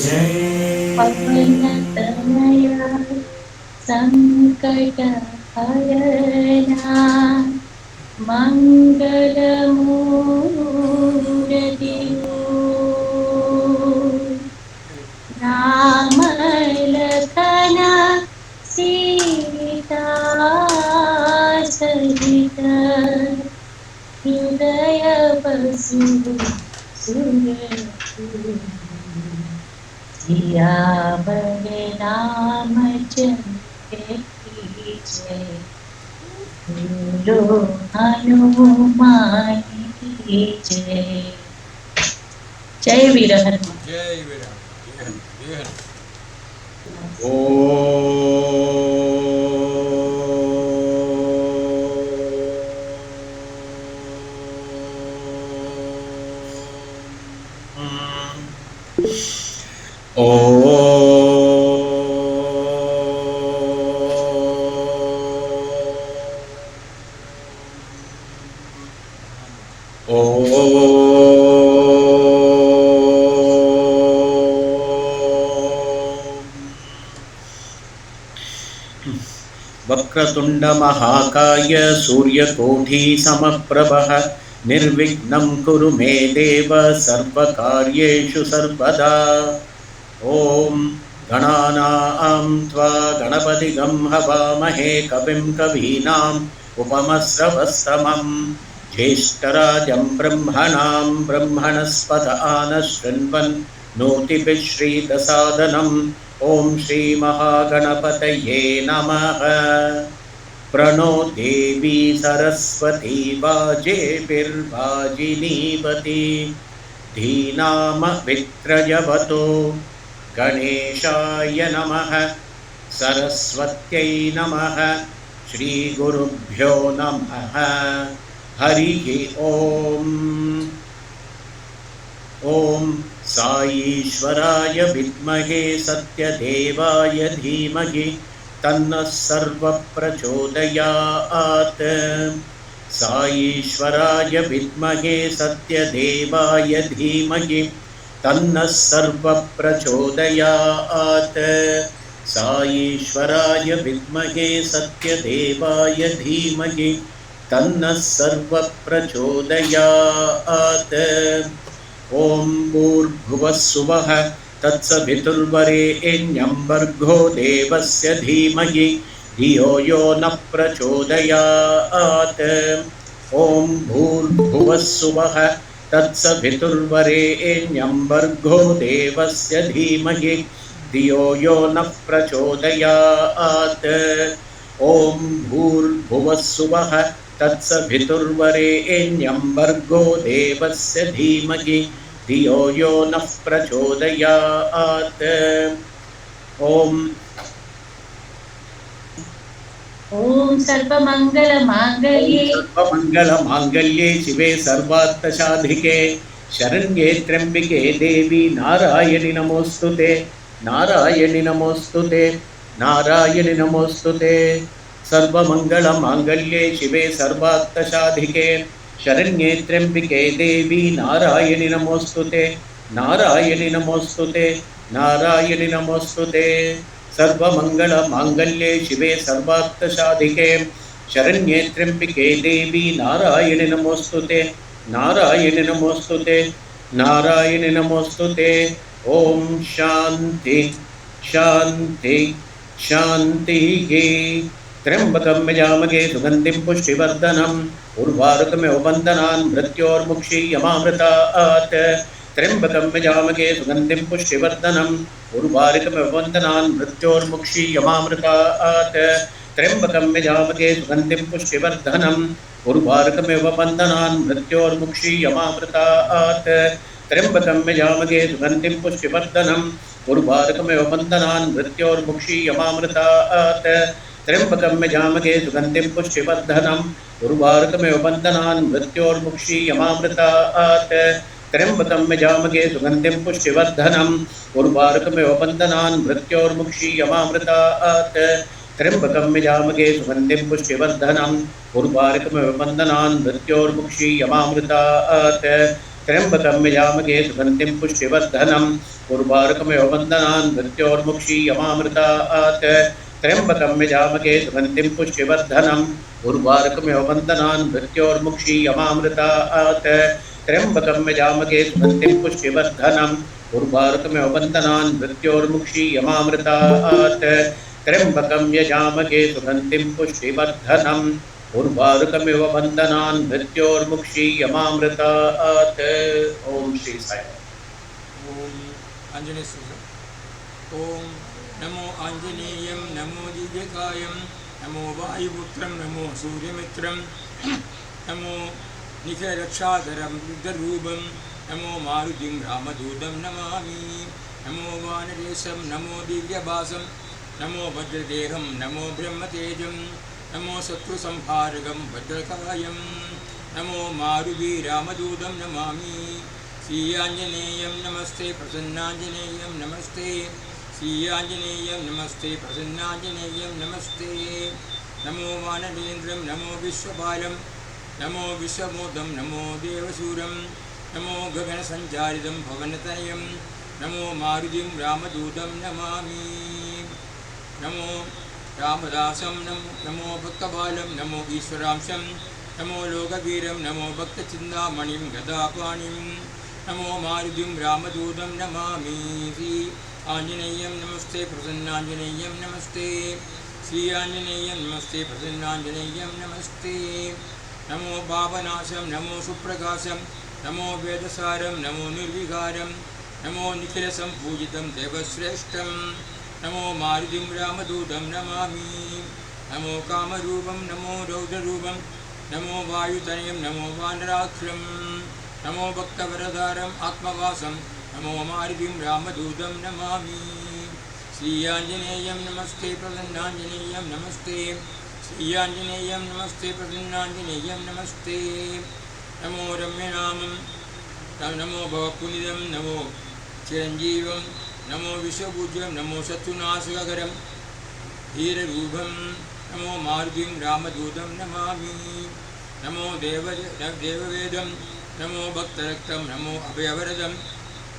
पवनतनया संकटहरणा मंगलमूर्ति राम लखन सीता सहित हृदय बसु सुरपु सियावर रामचंद्र की जय। बोलो हनुमान की जय। जय वीर हनुमान। जय वीर हनुमान। वक्रतुंड महाकाय सूर्यकोटि समप्रभः निर्विघ्नं कुरु मे देव सर्वकार्येषु सर्वदा। ओम गणानां त्वा गणपतिगं हवामहे कविं कवीनाम् उपमस्रवस्तमं ज्येष्ठराजं ब्रह्मणां ब्रह्मणस्पत आनशृण्वन् नोतिभिः श्रीदसादनम्। ओम श्री महागणपतये नमः। प्रणो देवी सरस्वती वाजेभिर्वाजिनीवती धीनाम वित्रयवतो गणेशाय नमः सरस्वत्यै नमः श्रीगुरुभ्यो नमः। हरिः ओम्। ओम साईश्वराय विद्महे सत्यदेवाय धीमहि तन्नः सर्वः प्रचोदयात्। साईश्वराय विद्महे सत्यदेवाय धीमहि तन्नः सर्वः प्रचोदयात्। साईश्वराय विद्महे सत्यदेवाय धीमहि तन्नः सर्वः प्रचोदयात्। ओम भूर्भुवः सुवः तत्सवितुर्वरेण्यं भर्गो देवस्य धीमहि धियो यो न प्रचोदयात्। ओम भूर्भुवः सुवः तत्सवितुर्वरेण्यं भर्गो देवस्य धीमहि धियो यो न प्रचोदयात्। ओम भूर्भुवः सुवः तत्सवितुर्वरेण्यं भर्गो देवस्य धीमहि धियो यो नः प्रचोदयात्। ओम सर्वमंगल शिवे सर्वार्थसाधिके शरण्ये त्र्यंबिके देवी नारायणि नमोस्तुते। नारायणि नमोस्तुते। नारायणि नमोस्तुते। सर्वमंगल मांगल्ये शिवे सर्वार्थसाधिके शरण्ये त्र्यंबिके देवी नारायणि नमोस्तुते। नारायणि नमोस्तुते। नारायणि नमोस्तुते। सर्वमंगल मांगल्ये शिवे सर्वार्थसाधिके शरण्ये त्र्यंबिके देवी नारायणि नमोस्तुते। नारायणि नमोस्तुते। नारायणि नमोस्तुते। ओम शांति शांति शांतिः। त्र्यंबकं यजामहे सुगंधिं पुष्टिवर्धनम् उर्वारुकमिव बन्धनान् मृत्योर्मुक्षीयमामृतात्। त्र्यंबकं यजामहे सुगंधिं पुष्टिवर्धनम् उर्वारुकमिव बन्धनान् मृत्योर्मुक्षीयमामृतात्। त्र्यंबकं यजामहे सुगंधिं पुष्टिवर्धनम् उर्वारुकमिव बन्धनान् मृत्योर्मुक्षीयमामृतात्। त्र्यंबकं यजामहे सुगंधिं पुष्टिवर्धनम् उर्वारुकमिव बन्धनान् मृत्योर्मुक्षीयमामृतात्। त्र्यंबकं यजामहे सुगंधिं पुष्टिवर्धनम् उर्वारुकमिव बन्धनान् मृत्योर्मुक्षीयमामृतात्। त्र्यंबकं यजामहे सुगंधिं पुष्टिवर्धनम् उर्वारुकमिव बन्धनान् मृत्योर्मुक्षीयमामृतात्। त्र्यंबकं यजामहे सुगंधिं पुष्टिवर्धनम् उर्वारुकमिव बन्धनान् मृत्योर्मुक्षीयमामृतात्। त्र्यम्बकं यजामहे सुगन्धिं पुष्टिवर्धनम् उर्वारुकमिव बन्धनान् मृत्योर्मुक्षीयमामृतात् त्र्यम्बकं यजामहे सुगन्धिं पुष्टिवर्धनम् उर्वारुकमिव बन्धनान् मृत्योर्मुक्षीयमामृतात् त्र्यम्बकं यजामहे सुगन्धिं पुष्टिवर्धनम् उर्वारुकमिव बन्धनान् मृत्योर्मुक्षीयमामृतात् त्र्यम्बकं यजामहे सुगन्धिं पुष्टिवर्धनम् उर्वारुकमिव बन्धनान् मृत्योर्मुक्षीयमामृतात्। ओम श्री साई। ओम आंजनेय स्तोत्रम्। ओम नमो आंजनेयं नमो दिव्यकायं नमो वायुपुत्रं नमो सूर्यमित्रं नमो निखिलरक्षाधरं रुद्ररूपं नमो मारुतिं रामदूतं नमामि। नमो वानरेशं नमो दिव्यभासं नमो वज्रदेहं नमो ब्रह्मतेजं नमो शत्रुसंहारकं वज्रकायं नमो मारुतिरामदूतं नमामि। श्रीआंजनेयं नमस्ते प्रसन्नांजनेयं नमस्ते श्रीआंजनेयं नमस्ते प्रसन्नांजनेयं नमस्ते। नमो वानरेन्द्रं नमो विश्वपालं नमो विश्वमोदं नमो देवशूरं नमो गगनसञ्चारितं भवनतनयं नमो मारुतिं रामदूतं नमामि। नमो रामदासं नमो भक्तबालं नमो ईश्वरांशं नमो लोकवीरं नमो भक्तचिन्तामणिं गदापाणिं नमो मारुतिं रामदूतं नमामि। श्री आंजनेयं नमस्ते प्रसन्नांजनेयं नमस्ते श्री आंजनेयं नमस्ते प्रसन्नांजनेयं नमस्ते। नमो पापनाशं नमो सुप्रकाशं नमो वेदसारं नमो निर्विकारं नमो निखिलसम्पूजितं देवश्रेष्ठं नमो मारुतिं रामदूतं नमामि। नमो कामरूपं नमो रौद्ररूपं नमो वायुतनयं नमो वानराख्यं नमो भक्तवरदारम् आत्मवासं नमो मारुतिं रामदूतं नमामि। श्रीआंजनेयं नमस्ते प्रसन्नांजनेयं नमस्ते श्रीआंजनेयं नमस्ते प्रसन्नांजनेयं नमस्ते। नमो रम्यनामं नमो भवपुनिदं नमो चिरञ्जीवं नमो विश्वपूज्यं नमो शत्रुनाशकरं धीररूपं नमो मारुतिं रामदूतं नमामि। नमो देववेदं नमो भक्तरक्तं नमो अभयवरदं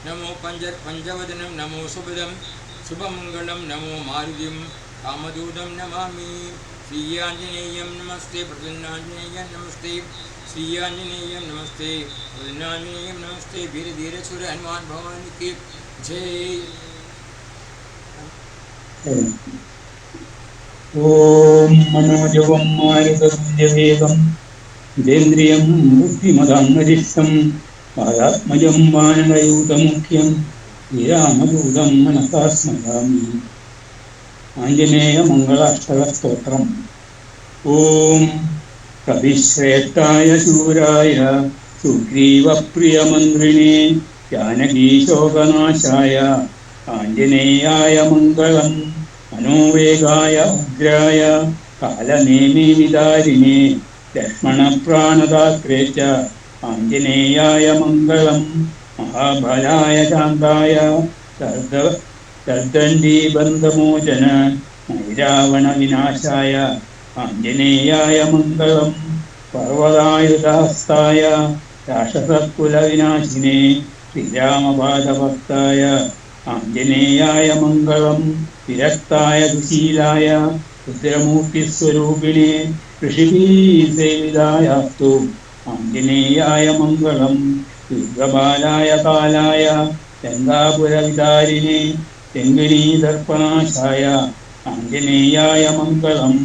नमो पंचवदनं नमो शुभदं शुभमङ्गलं नमो मारुतिं रामदूतं नमामि। श्रीआंजनेयं नमस्ते प्रसन्नांजनेयं नमस्ते श्रीआंजनेयं नमस्ते प्रसन्नांजनेयं नमस्ते वीर धीर सुर हनुमान भगवान की जय। ओम मनोजवं मारुततुल्यवेगं जितेन्द्रियं बुद्धिमतां आत्मजं वानरयूथमुख्यं श्रीरामदूतं मनसा स्मरामि। आञ्जनेयमङ्गलाष्टकस्तोत्रम्। ओम कविश्रेष्ठाय शूराय सुग्रीवप्रियमन्त्रिणे जानकीशोकनाशाय आञ्जनेयाय मङ्गलम्। मनोवेगाय उग्राय कालनेमि विदारिणे लक्ष्मणप्राणदात्रे च आञ्जनेयाय मङ्गलम्। महाबलाय शान्ताय दर्दण्डीबन्धमोचन रावणविनाशाय आञ्जनेयाय मङ्गलम्। पर्वतायुधहस्ताय राक्षसकुलविनाशिने श्रीरामपादभक्ताय आञ्जनेयाय मङ्गलम्। विरक्ताय दुशीलाय रुद्रमूर्तिस्वरूपिणे ऋषिभिसेवितायास्तु आञ्जनेयाय मङ्गलम्। दुर्गबालाय कालाय गङ्गापुरविदारिणे तेङ्गिणीदर्पणाशाय आञ्जनेयाय मङ्गलम्।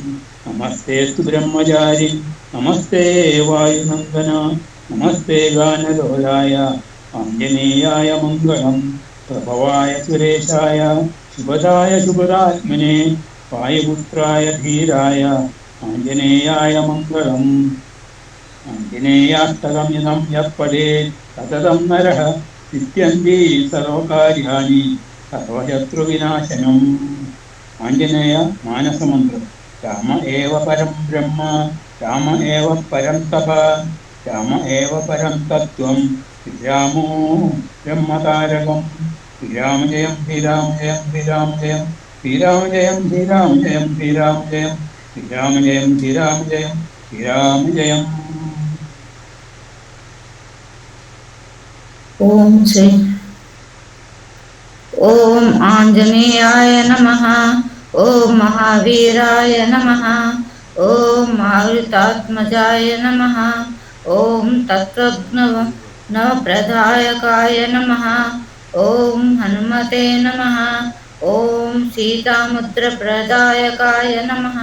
नमस्तेऽस्तु ब्रह्मचारि नमस्ते वायुनन्दन नमस्ते गानलोलाय आञ्जनेयाय मङ्गलम्। प्रभवाय सुरेशाय शुभदाय शुभदात्मने वायुपुत्राय धीराय आञ्जनेयाय मङ्गलम्। आञ्जनेयाष्टकमिदं यः पठेत् सततं नरः सिद्ध्यन्ति सर्वकार्याणि सर्वशत्रुविनाशनम्। आञ्जनेय मानसमन्त्रम्। राम एव परं ब्रह्म राम एव परं तप राम एव परं तत्त्वं श्रीरामो ब्रह्मतारकम्। श्रीराम जयं श्रीराम जयं श्रीराम जयं श्रीराम जयं श्रीराम जयं श्रीराम जयं श्रीराम जयं श्रीराम जयं श्रीराम जयम्। ఓం శ్రీ ఓం ఆంజనేయాయ నమః ఓం మహావీరాయ నమః ఓం మారుతాత్మజాయ నమః ఓం తత్వజ్ఞప్రదాయకాయ నమః ఓం హనుమతే నమః ఓం సీతాముద్రప్రదాయకాయ నమః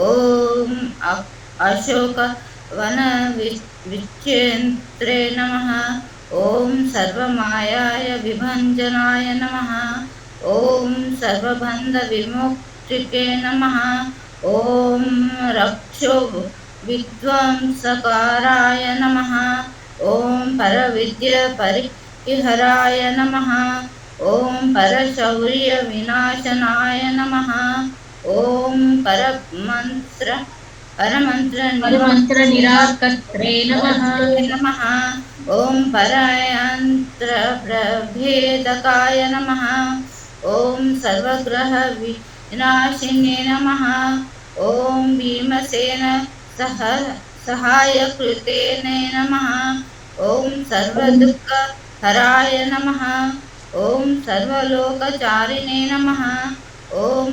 ఓం అశోకవన విచ్ఛేత్రే నమః ఓం సర్వమాయాయ విభంజనాయ నమః ఓం సర్వబంధ విముక్తికే నమః ఓం రక్షో విధ్వంసకారాయ నమః ఓం పరవిద్య పరిహరాయ నమః ఓం పరశౌర్య వినాశనాయ నమః ఓం పరమంత్ర నిరాకర్త్రే నమః ఓం పరయంత్ర ప్రభేదకాయ నమః ఓం సర్వగ్రహ వినాశినే నమః ఓం భీమసేన సహాయకృతే నమః ఓం సర్వదుఃఖ హరాయ నమః ఓం సర్వలోకచారిణే నమః ఓం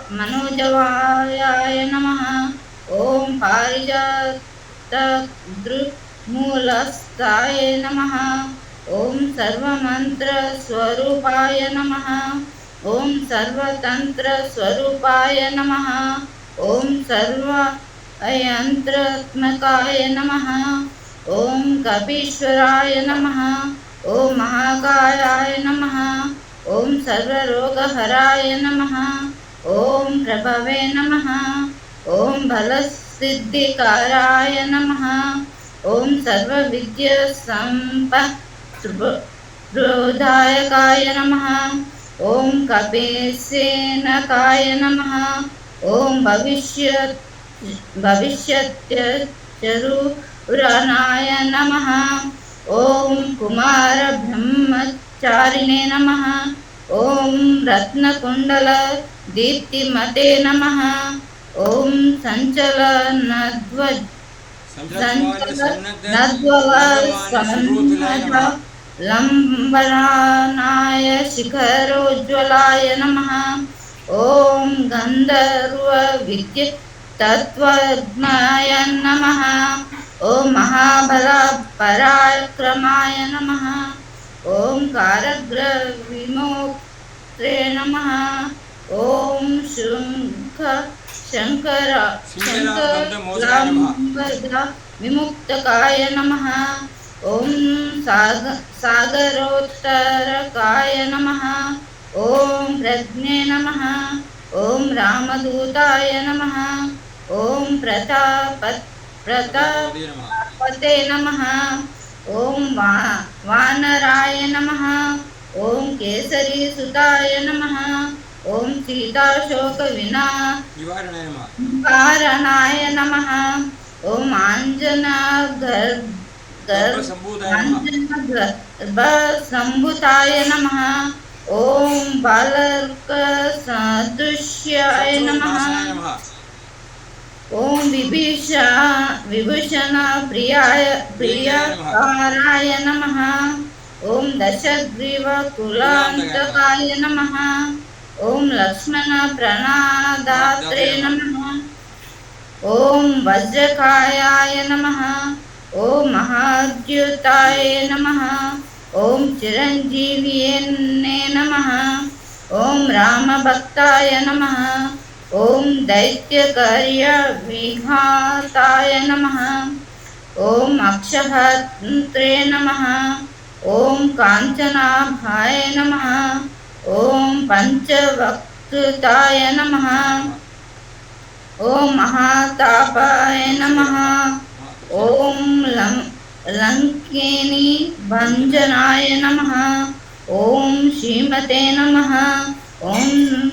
మనోజవాయ నమః ఓం పారిజాతమూలస్థాయ నమః ఓం సర్వమంత్రస్వరూపాయ నమః ఓం సర్వతంత్రస్వరూపాయ నమః ఓం సర్వయంత్రాత్మకాయ నమః ఓం కపీశ్వరాయ నమః ఓం మహాకాయాయ నమః ఓం సర్వరోగహరాయ నమః ఓం ప్రభవే నమః ఓం బలసిద్ధికారాయ నమః ఓం సర్వవిద్యాసంపదాయకాయ నమః ఓం కపీసేనకాయ నమః ఓం భవిష్యత్యరుణాయ నమః ఓం కుమార బ్రహ్మచారిణే నమః ఓం రత్నకుండల దీప్తిమతే నమః ఓం లంబనాయ శిఖరోజ్వలాయ నమః ఓం గంధర్వ విద్య తత్వజ్ఞాయ నమః ఓం మహాబల పరాక్రమాయ నమః ఓం కారగ్ర విముక్తే నమః ఓం శంకర విముక్తకాయ నమః ఓం సాగరోత్తరకాయ నమః ఓం ప్రజ్ఞే నమః ఓం రామదూతాయ నమః ఓం ప్రతాపతే నమః ఓం వానరాయ నమః ఓం కేసరీ సుతాయ నమః ఓం సీతాశోక నివారణాయ నమః ఓం గర్భసంభూతాయ నమః ఓం బాలర్క సదృశ్యాయ నమః ఓం విభూషణ ప్రియాకారాయ నమః ఓం దశగ్రీవ కులాంతకాయ నమః ఓం లక్ష్మణ ప్రణాదాత్రే నమః ఓం వజ్రకాయాయ నమః ఓం మహాద్యుతాయ నమః ఓం చిరంజీవియే నమః ఓం రామభక్తాయ నమః ఓం దైత్యకర్య విఘాతాయ నమః ఓం అక్షహంత్రే నమః ఓం కాంచనాభాయ నమః ఓం పంచవక్తాయ నమః ఓం మహాతాపాయ నమః ఓం లంకేని భంజనాయ నమః ఓం శ్రీమతే నమః ఓం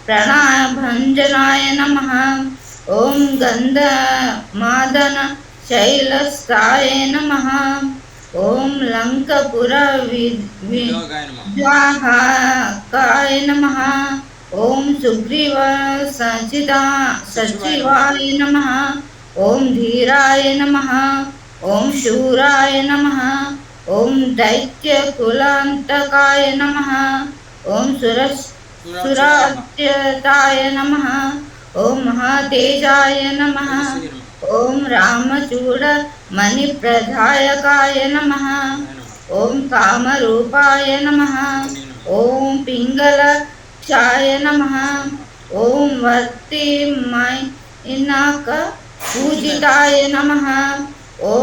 ప్రాణభంజనాయ నమః ఓం గంధమాదన శైలస్థాయ నమః ఓం లంకపుర విద్వాహకాయ నమః ఓం సుగ్రీవ సచివాయ నమః ॐ धीराय नमः ॐ शूराय नमः ॐ दैत्यकुलान्तकाय नमः ॐ सुरात्यताय नमः ॐ महातेजाय नमः ॐ रामचूडमणिप्रधायकाय नमः ॐ कामरूपाय नमः ॐ पिङ्गलक्षाय नमः ॐ वर्तिमैनाक पूजिताय नमः ॐ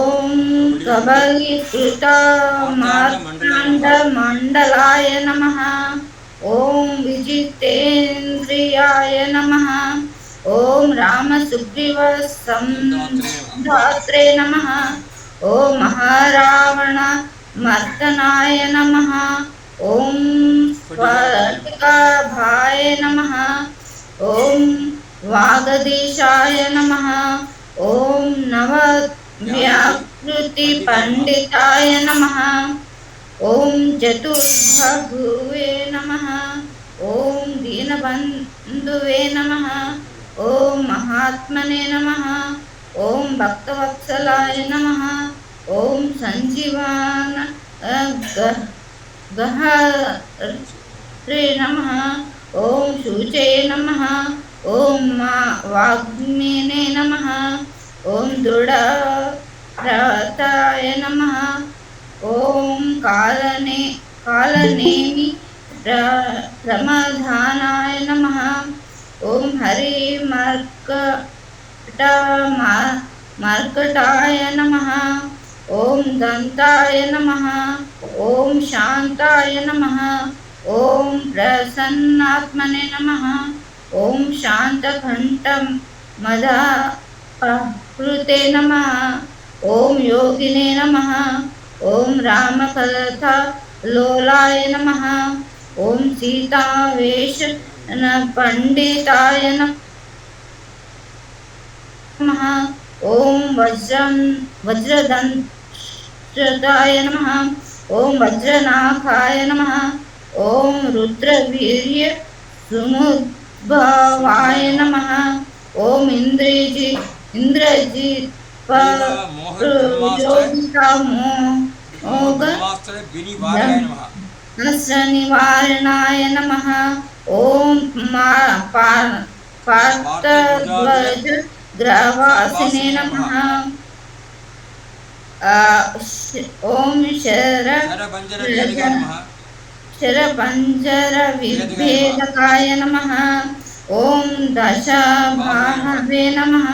कबलीकृतमार्ताण्डमण्डलाय नमः ॐ विजितेन्द्रियाय नमः ॐ रामसुग्रीवसंधात्रे नमः ॐ महारावणमर्दनाय नमः ॐ स्फटिकाभाय नमः ॐ वागदीशाय नमः ॐ नवव्याकृतिपण्डिताय नमः ॐ चतुर्भुवे नमः ॐ दीनबन्धुवे नमः ॐ महात्मने नमः ॐ भक्तवत्सलाय नमः ॐ सञ्जीवान गहरे नमः ॐ शुचे नमः ॐ वाग्मिने नमः ॐ दृढव्रताय नमः ॐ कालनेमि प्रमधानाय नमः ॐ हरिमर्कटाय नमः ॐ दन्ताय नमः ॐ शान्ताय नमः ॐ प्रसन्नात्मने नमः ॐ शान्तकण्ठमदाकृते नमः ॐ योगिने नमः ॐ रामकथालोलाय नमः ॐ सीतावेशपण्डिताय नमः ॐ वज्रदंष्ट्राय नमः ॐ वज्रनाखाय नमः ॐ रुद्रवीर्यसमुद्भवाय नमः ॐ निवारणाय नमः ॐ पार्थध्वजग्रवासिने नमः ॐ शरपञ्जरविभेदकाय नमः ॐ दशभावे नमः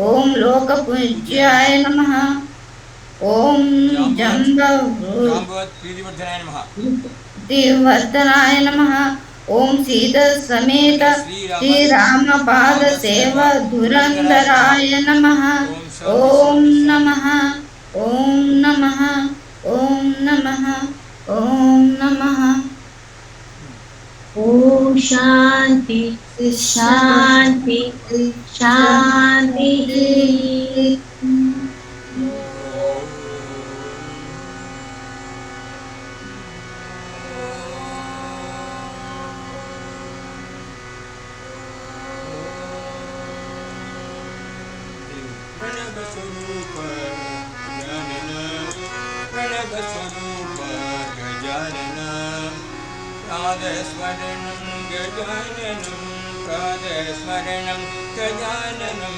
ॐ लोकपूज्याय नमः ॐ जम्बवर्धनाय नमः ॐ सीतासमेत श्रीरामपादसेवधुरन्धराय नमः ॐ नमः ॐ नमः ॐ नमः ॐ नमः ॐ शान्ति शान्ति शान्तिः स्मरणं गजाननं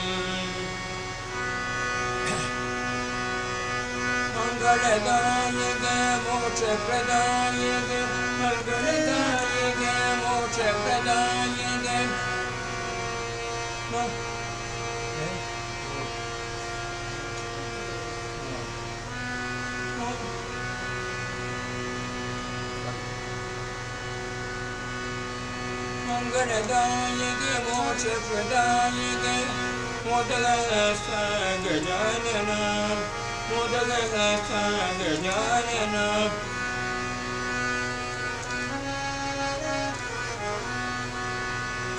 मंगलदायक मोक्षप्रदायक मंगलदायक मोक्षप्रदायक मंगलदायक मोक्षप्रदायक मोदकस्थ गजानन मोदकस्थ गजानन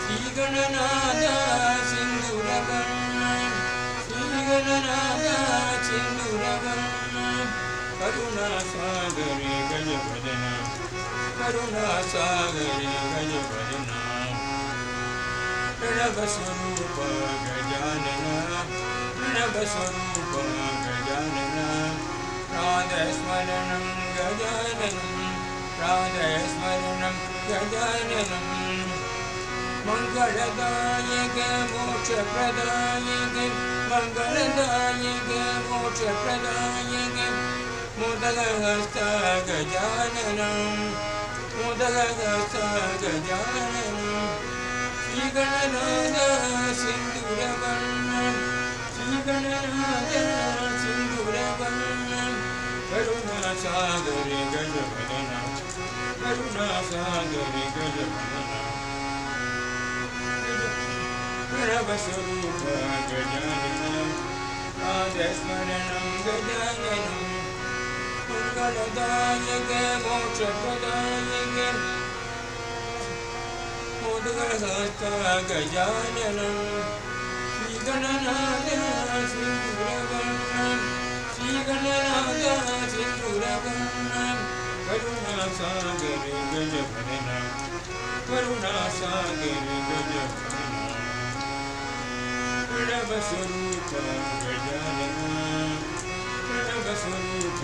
श्रीगणनाथ सिंदूरवर्ण श्रीगणनाथ सिंदूरवर्ण करुणासागरे गजवदन करुणासागरे गजवदन प्रणवस्वरूप गजानन प्रणवस्वरूप गजानन प्रातस्मरणं गजाननं प्रातस्मरणं गजाननं मंगलदायक मोक्षप्रदायक मंगलदायक मोक्षप्रदायक मोदकहस्त गजाननं मोदकहस्त गजाननं श्रीगणनाथ सिन्दूरवर्णं श्रीगणनाथ सिन्दूरवर्णं करुणासागर गजवदनं करुणासागर गजवदनं प्रणवस्वरूप गजाननं पादस्मरणं गजाननं मंगलदायक मोक्षप्रदायक मोदकहस्त गजाननं श्रीगणनाथ सिन्दूरवर्णं श्रीगणनाथ सिन्दूरवर्णं करुणासागर गजवदनं करुणासागर गजवदनं प्रणवस्वरूप गजाननं प्रणवस्वरूप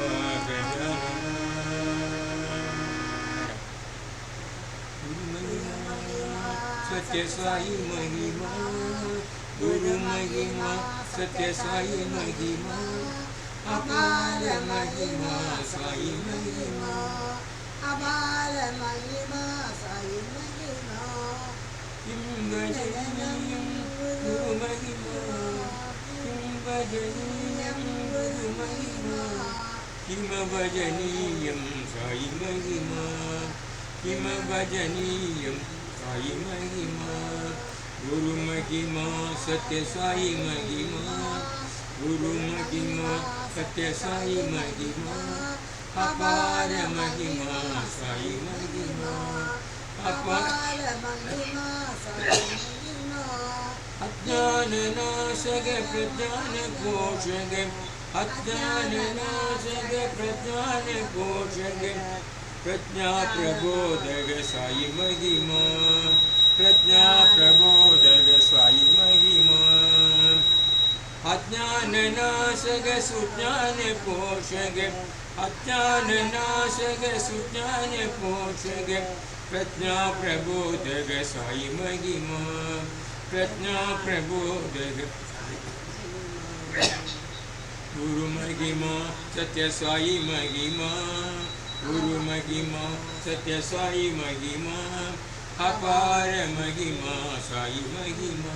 गजाननं सत्य साई महिमा गुरु महिमा सत्य साई महिमा अपार महिमा साई महिमा अपार महिमा साई महिमा किं भजनीयं गुरु महिमा किं भजनीयं गुरु महिमा किं भजनीयं साई महिमा किं भजनीयं साई महिमा गुरु महिमा सत्य साई महिमा गुरु महिमा सत्य साई महिमा अपार महिमा साई महिमा अपार महिमा साई महिमा अज्ञाननाशक प्रज्ञानघोषक अज्ञाननाशक प्रज्ञानघोषक प्रज्ञा प्रबोधक साई महिमा प्रज्ञा प्रबोधक साई महिमा अज्ञाननाशक सुज्ञान पोषक अज्ञाननाशक सुज्ञान पोषक प्रज्ञा प्रबोधक साई महिमा प्रज्ञा प्रबोधक गुरु महिमा सत्य साई महिमा गुरु महिमा सत्य साई महिमा अपार महिमा साई महिमा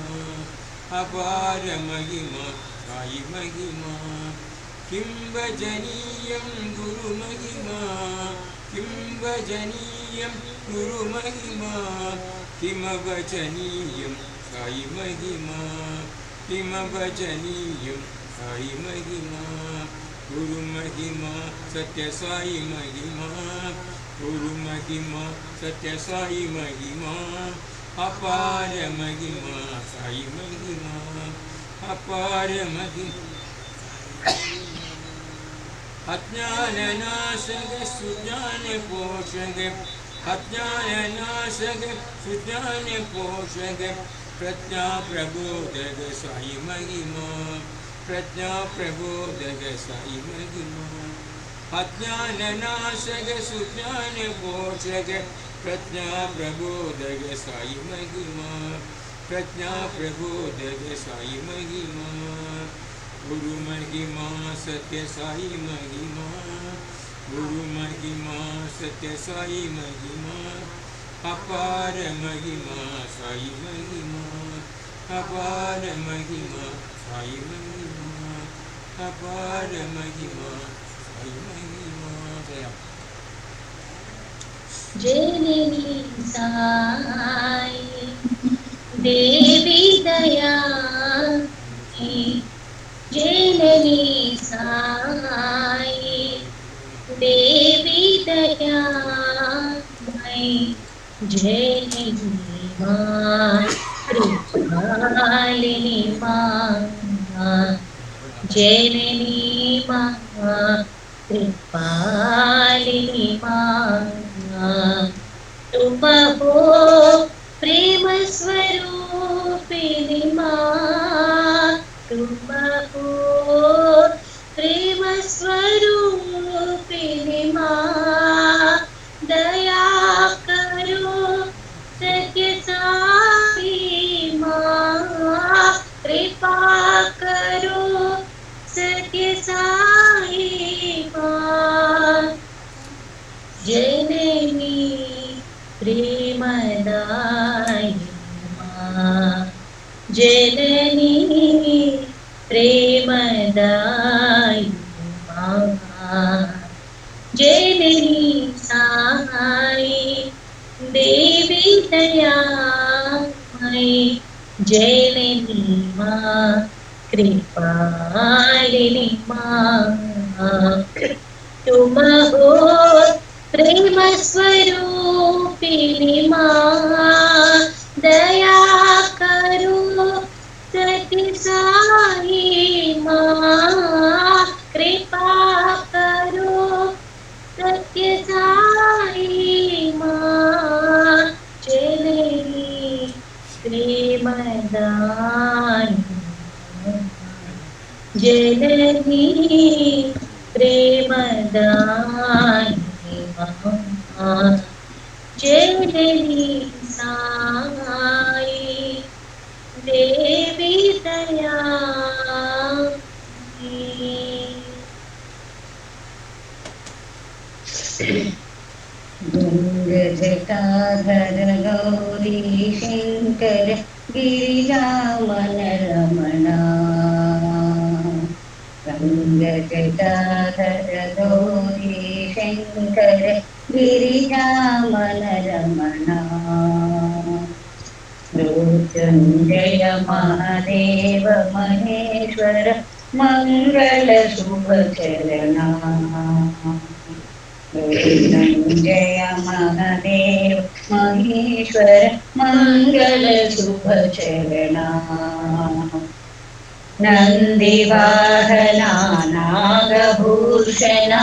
अपार महिमा साई महिमा किं भजनीयं गुरु महिमा किं भजनीयं गुरु महिमा किं भजनीयं साई महिमा किं भजनीयं साई महिमा गुरु महिमा सत्य साई महिमा गुरु महिमा सत्य साई महिमा अपार महिमा साई महिमा अपार महिमा अज्ञाननाशक सुज्ञान पोषक अज्ञाननाशक सुज्ञान पोषक प्रज्ञा प्रबोधक साई महिमा प्रज्ञा प्रबोधक साई महिमा अज्ञाननाशक सुज्ञान पोषक प्रज्ञा प्रबोधक साई महिमा प्रज्ञा प्रबोधक साई महिमा गुरु महिमा सत्य साई महिमा गुरु महिमा सत्य साई महिमा अपार महिमा साई महिमा अपार महिमा साई महिमा अपार महिमा साई महिमा जननी साई देवी दयानी जननी साई देवी दयामयी जननी मां कृपालिनी मां जननी मां कृपालिनी मां तुम हो प्रेम स्वरूपिणी मां तुम हो जननी साई देवी दयामयी जननी मां कृपालिनी मां तुम हो प्रेम स्वरूपिणी मां दया करो सत्य साई मां कृपा करो सत्य साई मां जननी प्रेमदायिनी जननी प्रेमदायिनी मां जननी साई देवी दयामयी। गंगजटाधर गौरी शंकर गिरिजामन रमणा गंगजटाधर गौरी शंकर गिरिजामन रमणा मृत्युंजय महादेव महेश्वर मंगल शुभ चरणा मृत्युंजय महादेव महेश्वर मंगल शुभ चरणा नंदिवाहना नागभूषणा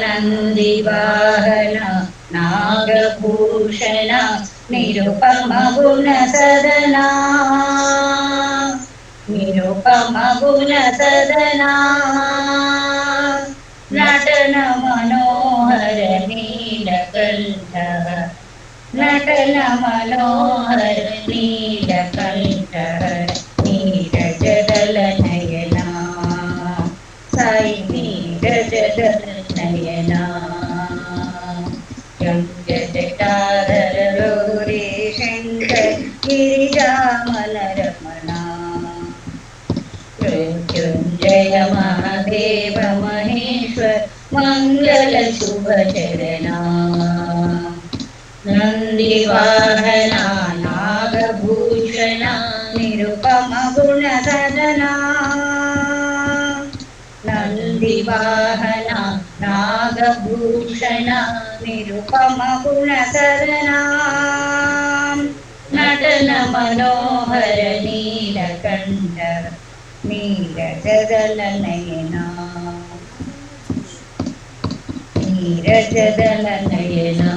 नंदिवाहना नागभूषणा निरुपम गुण सदना निरुपम गुण सदना नटन मनोहर नीलकंठ नटन मनोहर नीलकंठ नीरजदल नयना साई नीरजदल नयना गंगजटाधर गौरी शंकर गिरिजामन रमणा मृत्युंजय महादेव महेश्वर मंगल शुभ चरणा नंदिवाहना नागभूषणा निरुपम गुण सदना नंदिवाहना नागभूषणा निरुपम गुण सदना नटन मनोहर नीलकंठ नीरजदल नयना नीरजदल नयना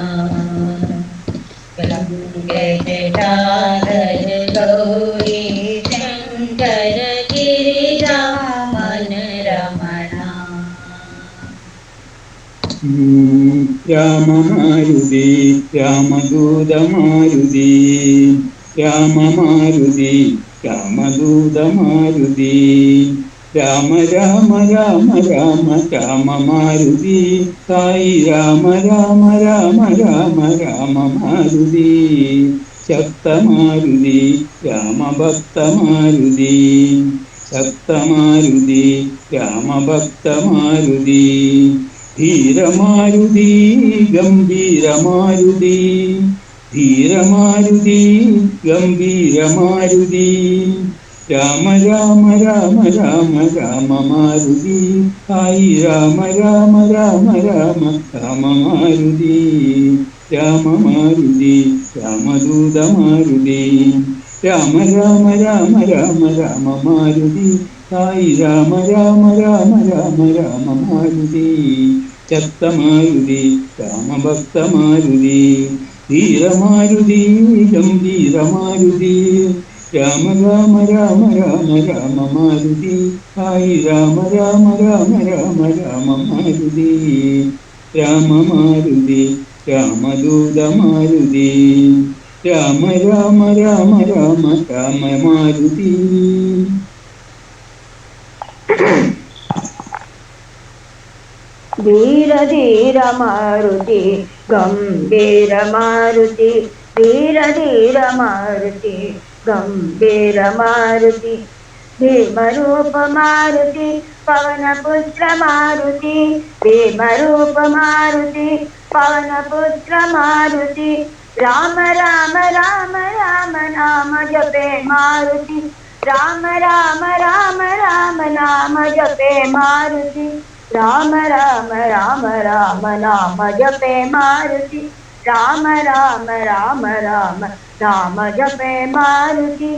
गंगजटाधर गौरी शंकर गिरिजामन रमणा राममारुति रामदूतमारुति राममारुति रामदूतमारुति राम राम राम राम राम मारुति साई राम राम राम राम राम मारुति शक्तमारुति राम भक्तमारुति शक्तमारुति राम भक्तमारुति धीरमारुति गंभीरमारुति धीरमारुति गंभीरमारुति राम राम राम राम राम मारुति साई राम राम राम राम राम मारुति राम मारुति रामदूत मारुति राम राम राम राम राम मारुति साई राम राम राम राम राम मारुति चत्तमारुति राम भक्त मारुति धीरमारुति गंभीरमारुति राम राम राम राम राम मारुति साई राम राम राम राम राम मारुति राम मारुति रामदूत मारुति राम राम राम राम राम मारुति धीर धीर मारुति गंभीर मारुति धीर धीर मारुति गंभीर मारुति भीमरूप मारुति पवनपुत्र मारुति भीमरूप मारुति पवनपुत्र मारुति राम राम राम राम नाम जपे मारुति राम राम राम राम नाम जपे मारुति राम राम राम राम नाम जपे मारुति राम राम राम राम नाम जपे मारुति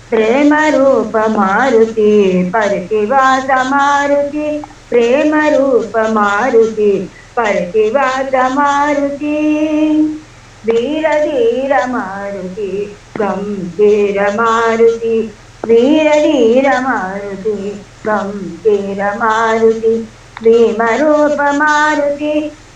प्रेम रूप मारुति परतिवास मारुति प्रेम रूप मारुति परतिवास मारुति वीर धीर मारुति गंभीर मारुति वीर धीर मारुति गंभीर मारुति भीम रूप मारुति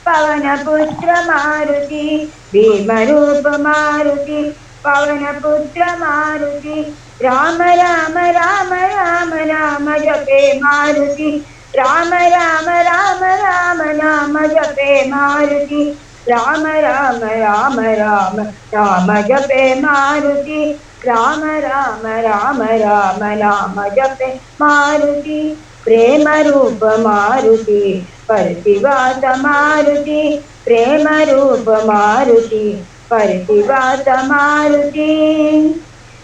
पवन पुत्र मारुति भीम रूप मारुति पवन पुत्र मारुति राम राम राम राम नाम जपे मारुति राम राम राम राम नाम जपे मारुति राम राम राम राम नाम जपे मारुति राम राम राम राम नाम जपे मारुति प्रेम रूप मारुति परतिवास मारुति प्रेम रूप मारुति परतिवास मारुति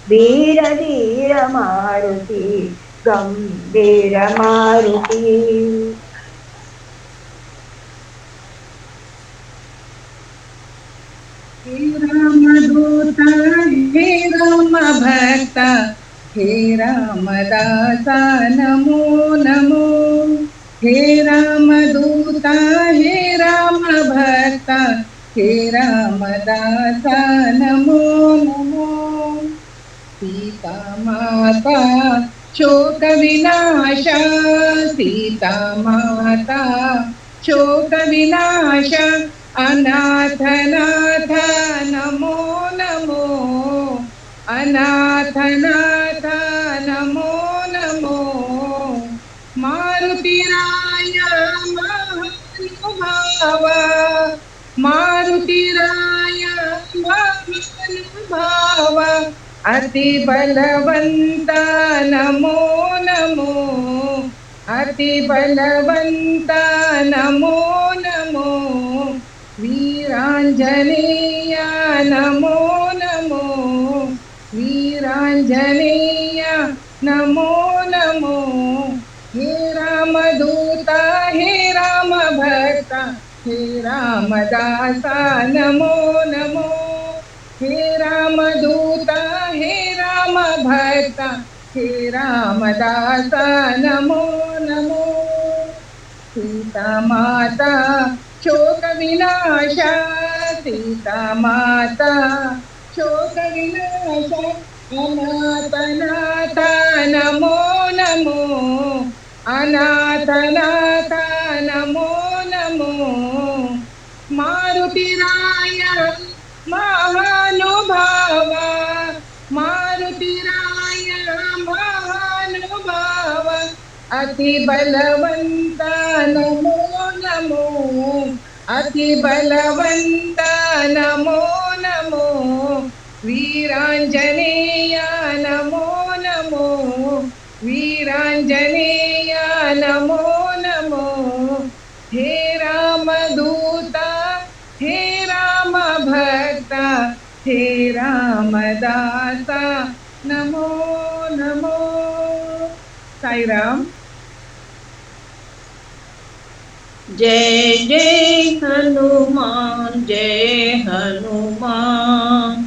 वीर धीर मारुति गंभीर मारुति हे राम दूत हे राम भक्त हे राम दासा नमो नमो हे राम दूत हे राम भक्त हे राम दासा नमो नमो सीता माता शोक विनाश सीता माता शोक विनाश अनाथ नाथ नमो नमो अनाथ नाथ नमो नमो मारुतिराय महानुभाव मारुतिराय महानुभाव अति बलवंत नमो नमो अति बलवंत नमो नमो वीरांजनेय नमो नमो वीरांजनेय नमो नमो हे रामदूत हे राम भक्त हे रामदासा नमो नमो हे रामदूत हे राम भक्त हे रामदासा नमो नमो सीता माता शोक विनाश सीता माता शोक विनाश अनाथ नाथ नमो नमो अनाथ नाथ नमो नमो मारुतिराय महानुभाव मारुतिराय महानुभाव अति बलवंत नमो नमो अति बलवंत नमो नमो वीरांजनेय नमो नमो वीरांजनेय नमो नमो हे रामदूत हे राम भक्त हे रामदासा नमो नमो साई राम। जय जय हनुमान जय हनुमान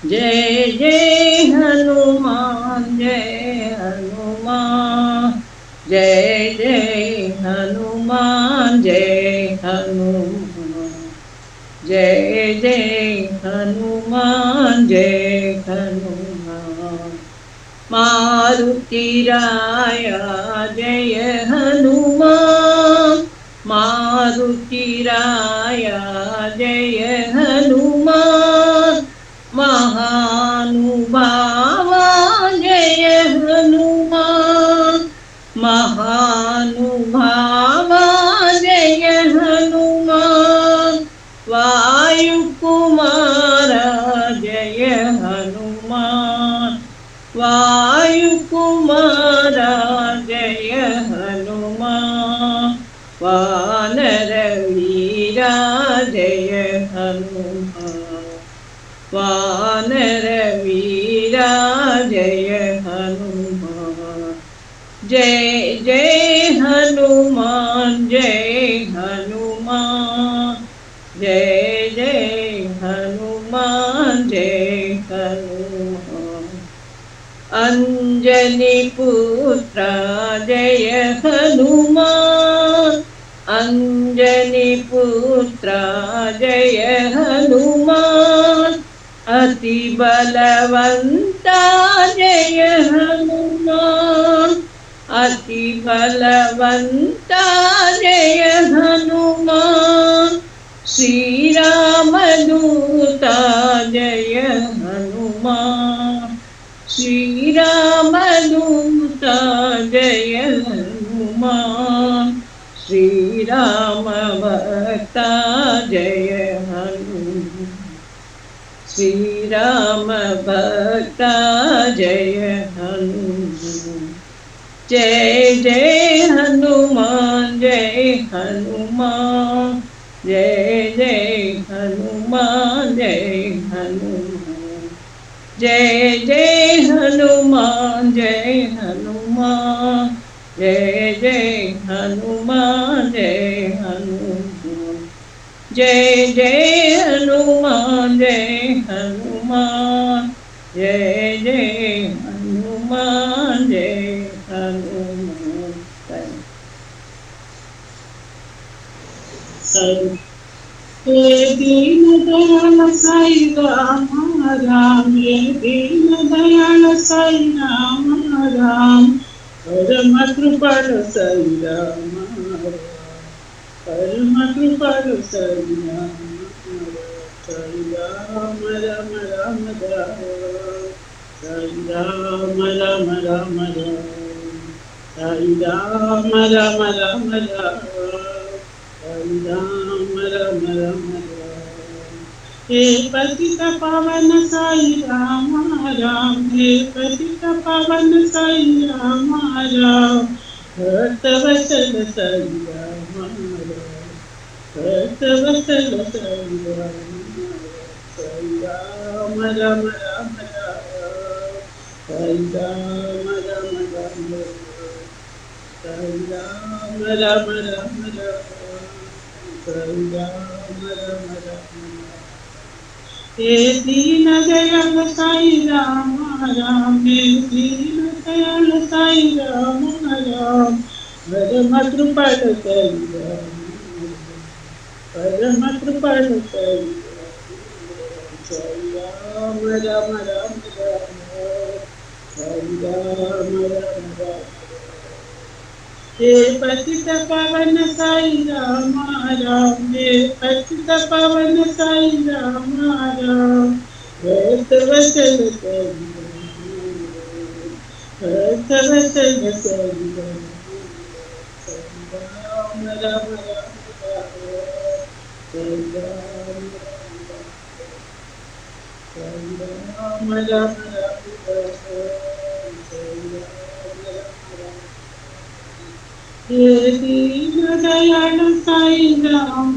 जय जय हनुमान जय हनुमान जय जय हनुमान जय हनुमान जय जय हनुमान जय हनुमान मारुति राया जय हनुमान मारुति राया जय हनुमान महानुभावा जय हनुमान महानुभावा जय हनुमान वायुकुमार जय हनुमान वायुकुमार वानर वीरा जय हनुमान जय जय हनुमान जय हनुमान जय जय हनुमान जय हनुमान अंजनी पुत्र जय हनुमान अंजनी पुत्र जय हनुमान अति बलवंता जय हनुमान अति बलवंता जय हनुमान श्री राम दूता जय हनुमान श्री राम दूता जय हनुमान श्री राम भक्ता जय हनुमान श्री राम भक्ता जय हनुमान जय जय हनुमान जय हनुमान जय जय हनुमान जय हनुमान जय जय हनुमान जय हनुमान जय जय हनुमान जय हनुमान जय जय हनुमान जय हनुमान जय जय हनुमान जय हनुमान हे दीन दयाल साई राम राम हे दीन दयाल साई राम राम परम कृपाळु साई राम परम कृपाळु साई राम साई राम राम राम राम साई राम राम राम राम साई राम राम राम राम साई राम राम राम राम हे पतित पावन साई राम राम हे पतित पावन साई राम राम भक्त वत्सल साई राम राम भक्त वत्सल साई राम राम राम राम साई राम राम राम साई राम राम राम राम साई राम राम राम हे दीन दयाल साई राम राम हे दीन दयाल साई राम राम परम कृपाळु साई राम परम कृपाळु साई राम राम राम राम साई राम राम राम हे पतित पावन साई राम राम हे पतित पावन साई राम राम भक्त वत्सल साई भक्त वत्सल साई राम राम राम साई राम राम राम हे दीन दयाल साई राम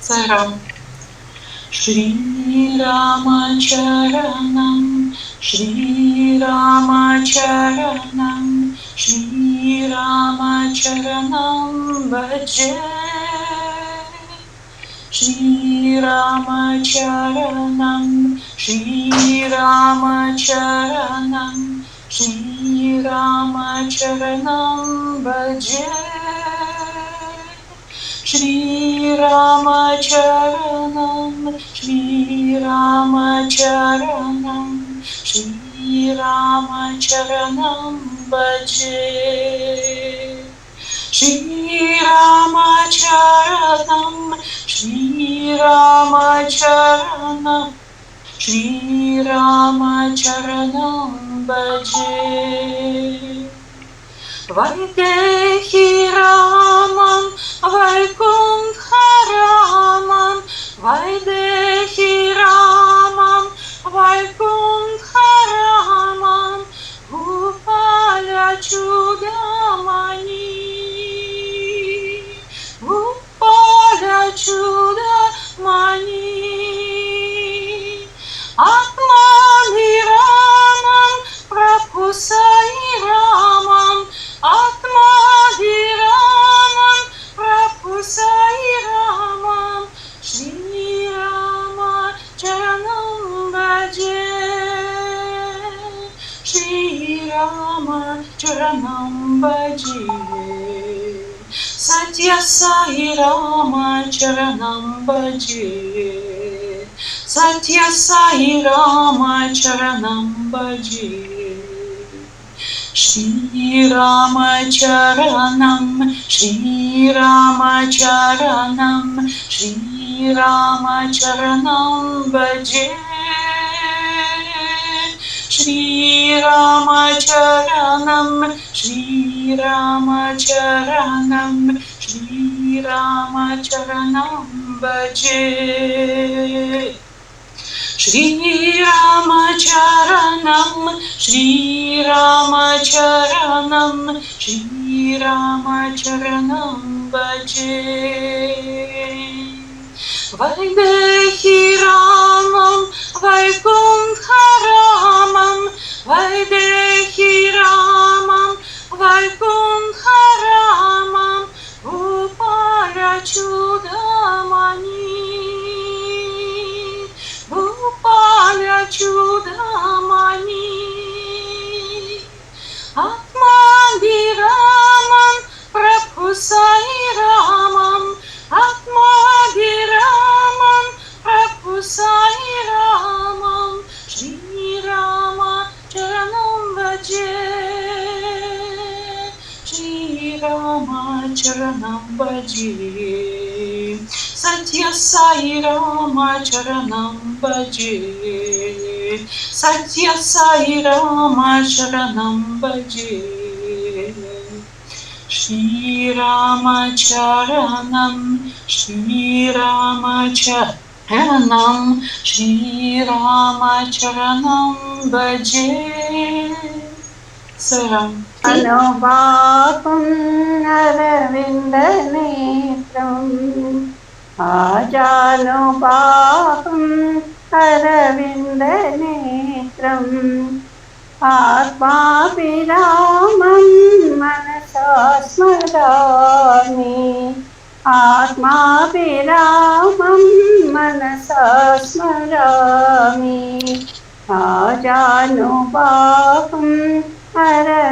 साईराम श्रीरामचरणं श्रीरामचरणं श्रीरामचरणं भजे श्रीरामचरणं श्रीरामचरणं श्रीरामचरणं भजे श्रीरामचरणं श्रीरामचरणं श्रीरामचरणं भजे श्रीरामचरणं श्रीरामचरणं श्रीरामचरणं भजे वैदेही रामं वैकुण्ठरामं वैदेही रामं वैकुण्ठरामं भूपालचूडामणि Charanam Bhaji. Satya Sai Rama Charanam Bhaji. Satya Sai Rama Charanam Bhaji. Shri Rama Charanam, Shri Rama Charanam, Shri Rama Charanam Bhaje. Shri Rama Charanam, Shri Rama Charanam, Shri Rama Charanam Bhaje. Shri Rama Charanam, Shri Rama Charanam, Shri Rama Charanam Bhaje. Vaidehi Ramam, Vaikuntha Ramam, Vaidehi Ramam, Vaikuntha Ramam, Upala Chudamani. Bhupala Chudamani. Atmadiramam Prabhu Sai Ramam. Atmadiramam Prabhu Sai Ramam. Shri Rama Charanam Bhaje. Shri Rama Charanam Bhaje. Satya Sai Rama Charanam Bhaje. Satya Sai Rama Charanam Bhaje. Shri Rama Charanam, Shri Rama Charanam, Shri Rama Charanam Bhaje. Saram. అనుపాపం అరవిందనేత్రం ఆజానుపాపం అరవిందనేత్రం ఆత్మాభిరామం మనసా స్మరామి ఆత్మాభిరామం మనసా స్మరామి ఆజానుపాపం అరవిందనేత్రం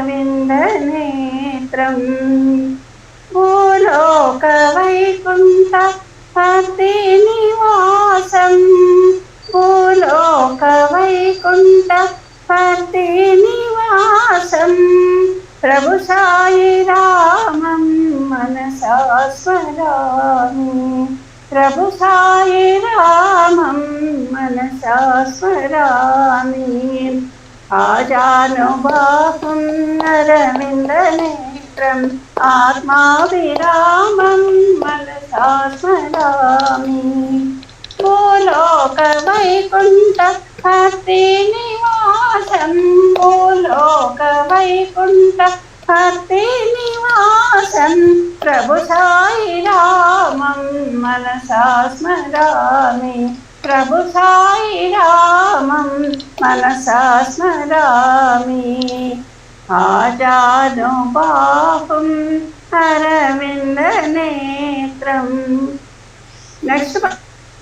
భూలోక వైకుంఠ పతి నివాసం భూలోక వైకుంఠ పతి నివాసం ప్రభు సాయి రామం మనసా స్మరామి ప్రభు సాయి రామం మనసా స్మరామి ఆజానుబాహుం అరవిందనేత్రం ఆత్మాభిరామం మనసా స్మరామి భూలోక వైకుంఠ పతి నివాసం భూలోక వైకుంఠ పతి నివాసం ప్రభు సాయి రామం మనసా స్మరామి ప్రభు సాయి రామం మనసా స్మరామి ఆజానుబాహుం అరవిందనేత్రం. నెక్స్ట్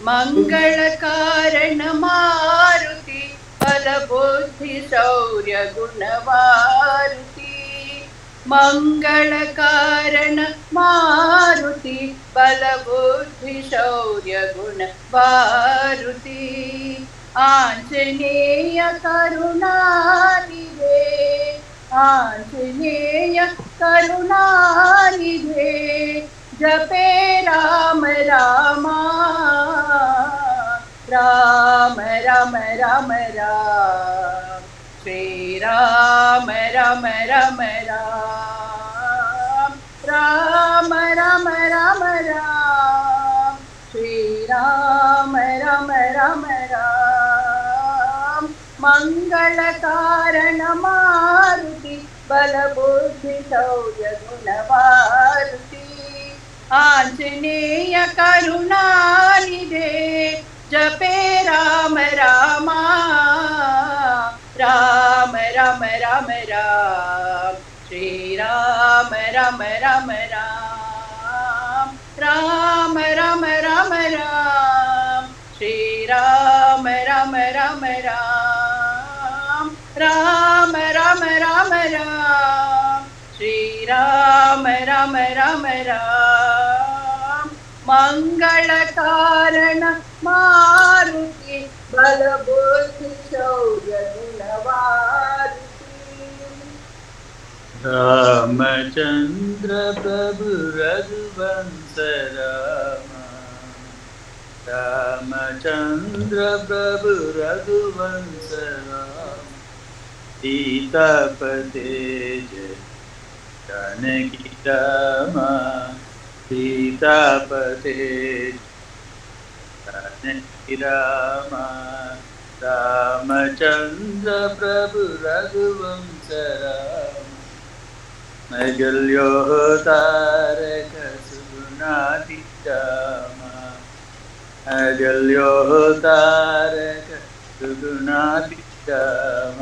మంగళకారణ మారుతి బలబుద్ధి శౌర్య గుణవారుతి మంగళకారణ మారుతి బలబుద్ధి శౌర్య గుణవారుతి ఆంజనేయ కరుణానిధే ఆంజనేయ కరుణానిధే జపే రామ రామ రామ రామ రామ రామ శ్రీ రామ రామ రామ రామ రామ రామ రామ శ్రీ రామ రామ రామ రామ మంగళకారణ మారుతి బలబుద్ధి శౌర్య గుణవారుతి ఆంజనేయ కరుణానిధే జపే రామ రామ రామ రామ రామ రామ శ్రీ రామ రామ రామ రామ రామ రామ రామ శ్రీ రామ రామ రామ రామ రామ రామ రామ రామ राम राम राम राम मंगल कारण मारुति बल बुद्धि शौर्य गुणवारुति रामचंद्र प्रभु रघुवंश राम रामचंद्र प्रभु रघुवंश राम सीतापते जय जानकी राम सीतापते जानकी राम रामचंद्र प्रभु रघुवंश राम अगल्योतारक सुगुणातीत राम अगल्योतारक सुगुणातीत राम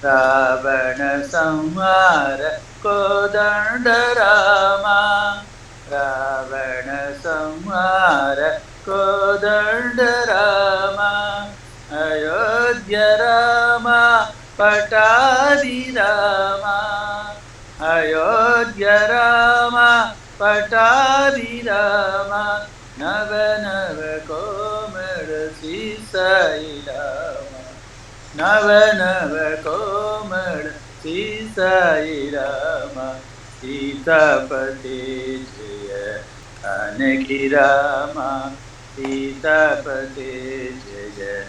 रावण संहार कोदंड राम रावण संहार कोदंड राम अयोध्य राम पटादि राम अयोध्य राम पटादि राम नव नव कोमल सीसाई राम नव नव कोमल सीसाई राम सीतापते जय जानकी राम सीतापते जय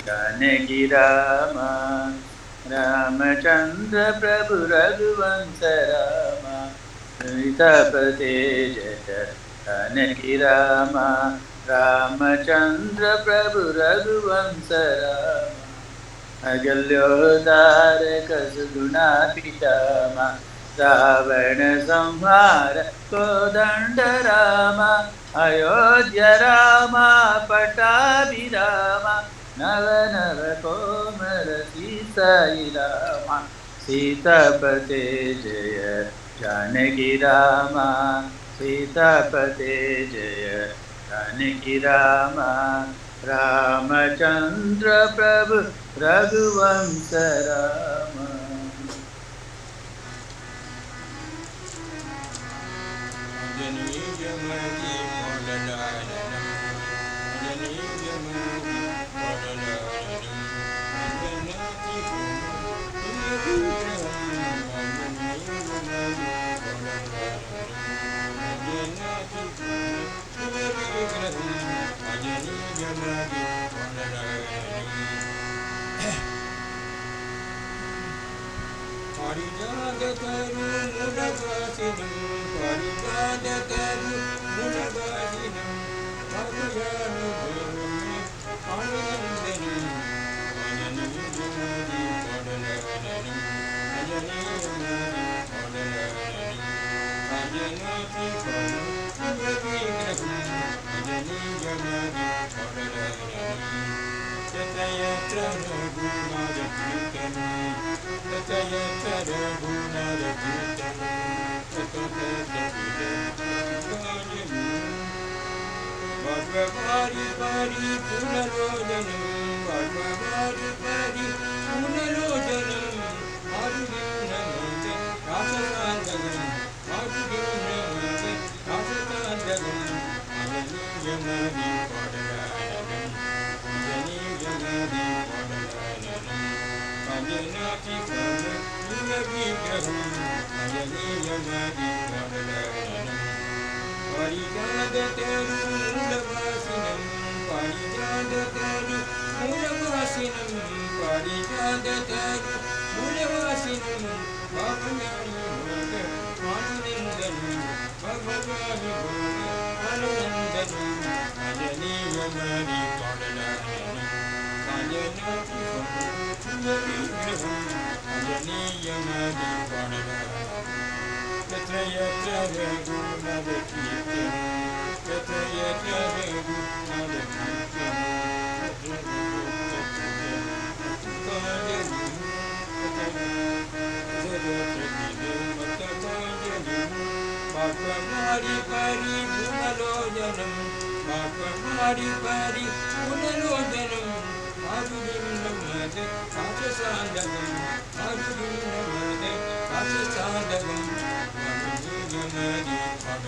जानकी राम रामचंद्र प्रभु रघुवंश राम सीतापते जय जानकी राम रामचंद्र प्रभु रघुवंश राम अगल्योतारक सुगुणातीत राम रावण संहार कोदंड राम अयोध्य राम पटाभि राम नव नव कोमल सीसाई राम सीतापते जय जानकी राम सीतापते जय जानकी राम रामचंद्र प्रभु रघुवंश राम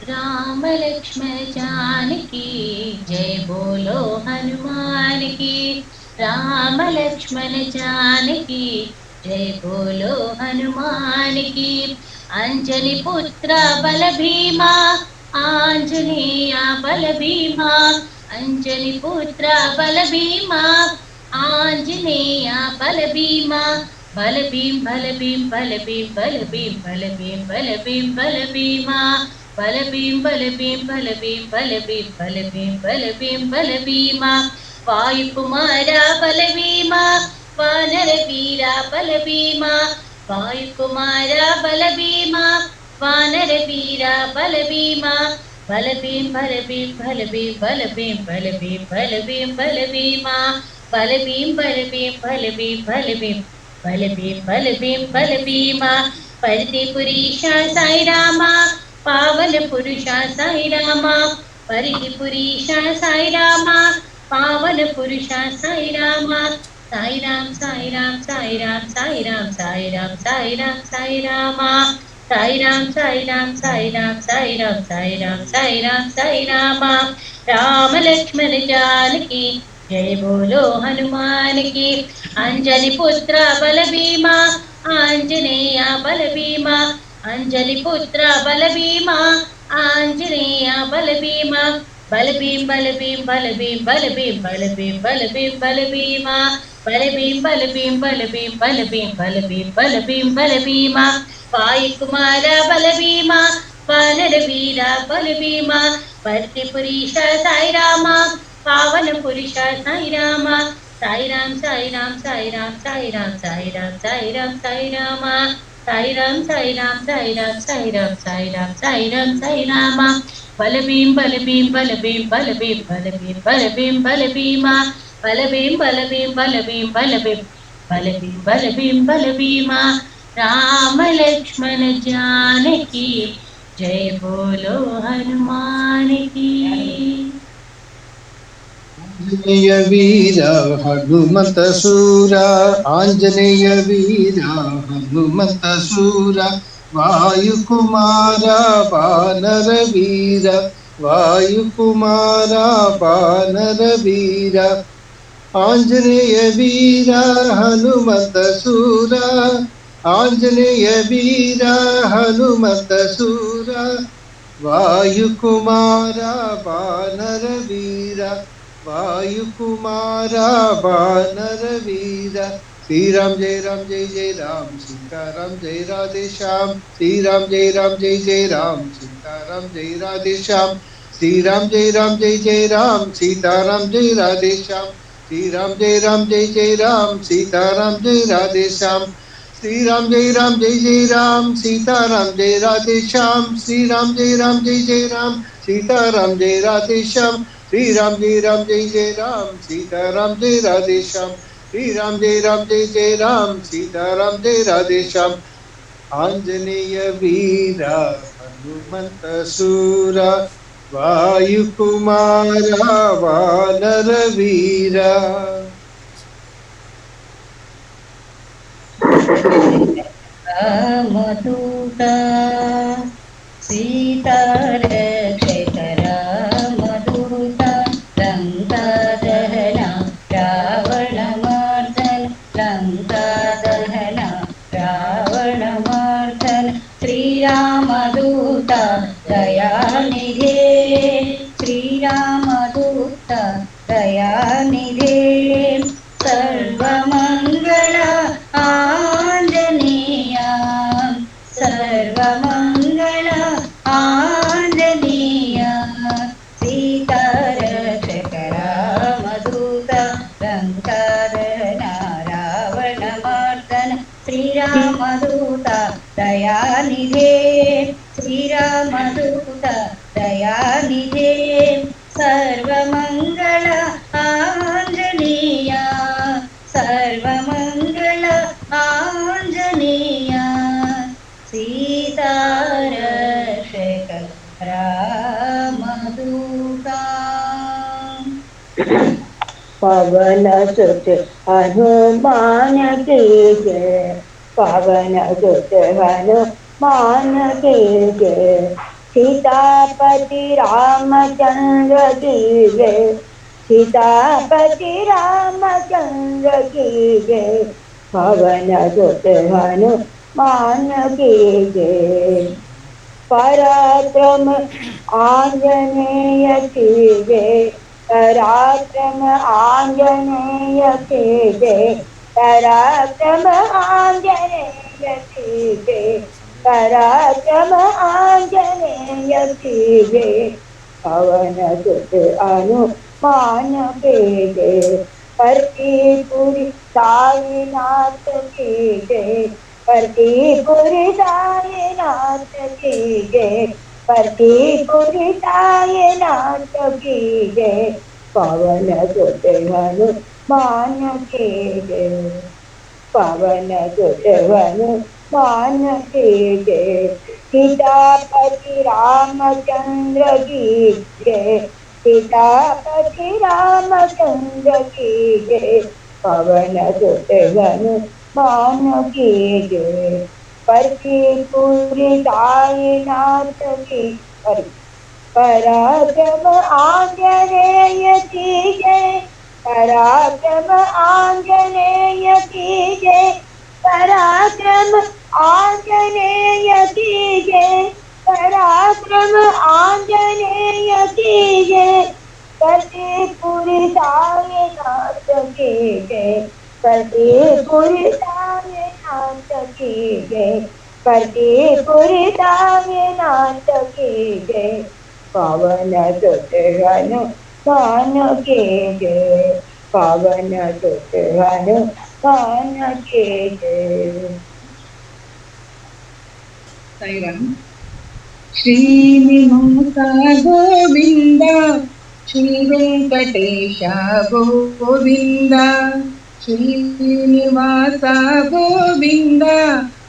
राम लक्ष्मण जानकी जय बोलो हनुमान की। राम लक्ष्मण जानकी जय बोलो हनुमान की। अंजनी पुत्र बल भीमा आंजनेया बल भीमा। अंजनी पुत्र बल भीमा आंजनेया बल भीमा। बल भीम बल भीम बल भीम बल भीम बल भीम बल भीम बल भीमा। बल भीम बल भीम बल भीम बल भीम बल भीम बल भीम बल भीमा। वायु कुमारा बल भीमा वानर वीरा बल भीमा। वायु कुमारा बल भीमा वानर वीरा बल भीमा। बल भीम बल भीम बल भीम बल भीम बल भीम बल भीम बल भीमा। बल भीम बल भीम बल भीम बल भीम बल भीम बल भीम बल भीमा। परति पुरीशा साई रामा पावन पुरुषा साई रामा। परिधि पुरीशा साई रामा पावन पुरुषा साई रामा। साई राम साई राम साई राम साई राम साई राम साई राम साई रामा। साई राम साई राम साई राम साई राम साई राम साई राम साई रामा। राम लक्ष्मण जानकी जय बोलो हनुमान की। अंजलि पुत्र बल भीमा आंजनेया बल भीमा। अंजलि पुत्र बल भीमा आंजनेया बल भीमा। बल भीम बल भीम बल भीम बल भीम बल भीम बल भीम बल भीमा। बल भीम बल भीम बल भीम बल भीम बल भीम बल भीम बल भीमा। वायु कुमार बल भीमा वानर वीरा बल भीमा। परति पुरीशा साई रामा पावन पुरुषा साई रामा। साई राम साई राम साई राम साई राम साई राम साई राम साई रामा। साई राम साई राम साई राम साई राम साई राम साई राम साई रामा। बल भीम बल भीम बल भीम बल भीम बल भीम बल भीम बल भीमा। बल भीम बल भीम बल भीम बल भीम बल भीम बल भीम बल भीमा। राम लक्ष्मण जानकी जय बोलो हनुमान की। आंजनेय वीर हनुमत सूरा आंजनेय वीर हनुमत सूरा वायु कुमारा वानर वीर वायु कुमारा वानर वीर आंजनेय वीर हनुमत सूरा आंजनेय वीर हनुमत सूरा वायु कुमारा वानर वीरा वायु कुमारा वानर वीरा। श्री राम जय राम सीता राम जय राधे श्याम। श्री राम जय राम सीता राम जय राधे श्याम। श्री राम जय राम सीता राम जय राधे श्याम। श्री राम जय राम सीता राम जय राधे श्याम। श्री राम जय राम सीता राम जय राधे श्याम। श्री राम जय राम सीता राम जय राधे श्याम। श्री राम जय राम सीता राम जय राधे श्याम। श्री राम जय राम सीता राम जय राधे श्याम। आंजनेय वीरा हनुमंत सूरा वायु कुमारा वानर वीरा। रामदूता सीता रक्षक रामदूता लंका दहना रावण मर्दन लंका दहना रावण मर्दन। श्री रामदूता दयानिधे श्री रामदूता दयानिधे। सर्वमंगल आंजनेया सर्वमंगल आंजनेया। सीता रक्षक रामदूत लंका दहना रावण मर्दन। श्री रामदूत दयानिधे श्री रामदूत दयानिधे। सर्वमंगल आंजनेया सर्वमंगल आंजनेया। सीता रक्षक रामदूता। पवन सुत हनुमान के जय पवन सुत हनुमान के जय। सीतापति रामचंद्र की जय, सीतापति रामचंद्र की जय, पवन सुत हनुमान की जय। पराक्रम आंजनेय की जय, पराक्रम आंजनेय की जय, पराक्रम आंजनेय की जय, पराक्रम आंजनेय की जय, पवन सुत हनुमान की जय। परतीपुरी साईनाथ की जय, परतीपुरी साईनाथ की जय, परतीपुरी साईनाथ की जय, पवन सुत हनुमान की जय, पवन सुत हनुमान की जय। सीतापति रामचंद्र की जय, सीतापति रामचंद्र की जय, पवन सुत हनुमान की जय। परतीपुरी साईनाथ की पराक्रम आंजनेय की जय, पराक्रम आंजनेय की जय, पराक्रम आंजनेय की जय, पराक्रम आंजनेय की जय। परतीपुरी साईनाथ की जय, परतीपुरी साईनाथ की जय, परतीपुरी साईनाथ की जय, पवन सुत हनुमान की जय, पवन सुत हनुमान की जय। श्रीनिवास गोविंद, श्री वेंकटेश गोविंद, श्रीनिवास गोविंद,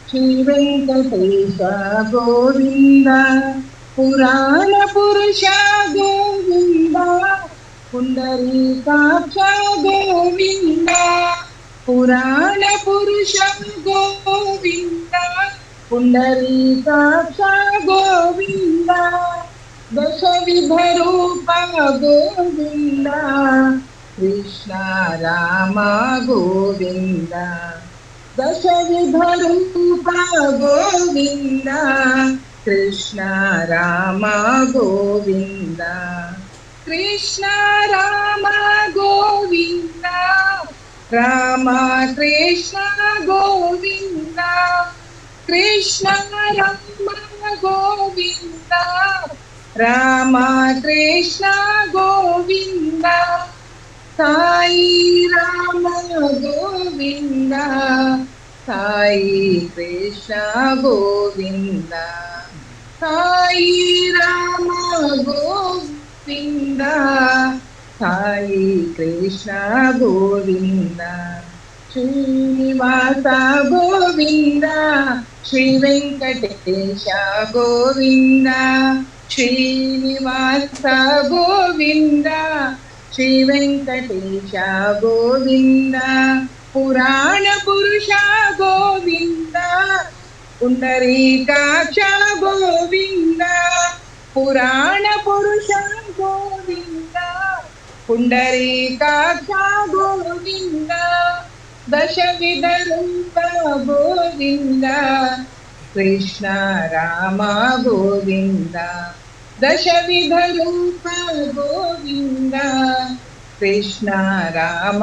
श्री वेंकटेश गोविंद, पुराण पुरुष गोविंद, पुंडरीकाक्ष गोविंद, पुराण पुरुष गोविंद, पुंडरीकाक्ष गोविंद, दशविधरूप गोविंद, कृष्ण राम गोविंद, दशविधरूप गोविंद, कृष्ण राम गोविंद, कृष्ण राम गोविंद, राम कृष्ण गोविंद, कृष्ण राम गोविंद, राम कृष्ण गोविंद, साई राम गोविंद, साई कृष्ण गोविंद, साई राम गोविंद, साई कृष्ण गोविंद, श्रीनिवास गोविंद, श्री वेंकटेश गोविंद, श्रीनिवास गोविंद, श्री वेंकटेश गोविंद, पुराण पुरुष गोविंद, पुंडरीकाक्ष गोविंद, पुराण पुरुष गोविंद, पुंडरीकाक्ष गोविंद, दशविधरूप गोविंद, कृष्ण राम गोविंद, दशविधरूप गोविंद, कृष्ण राम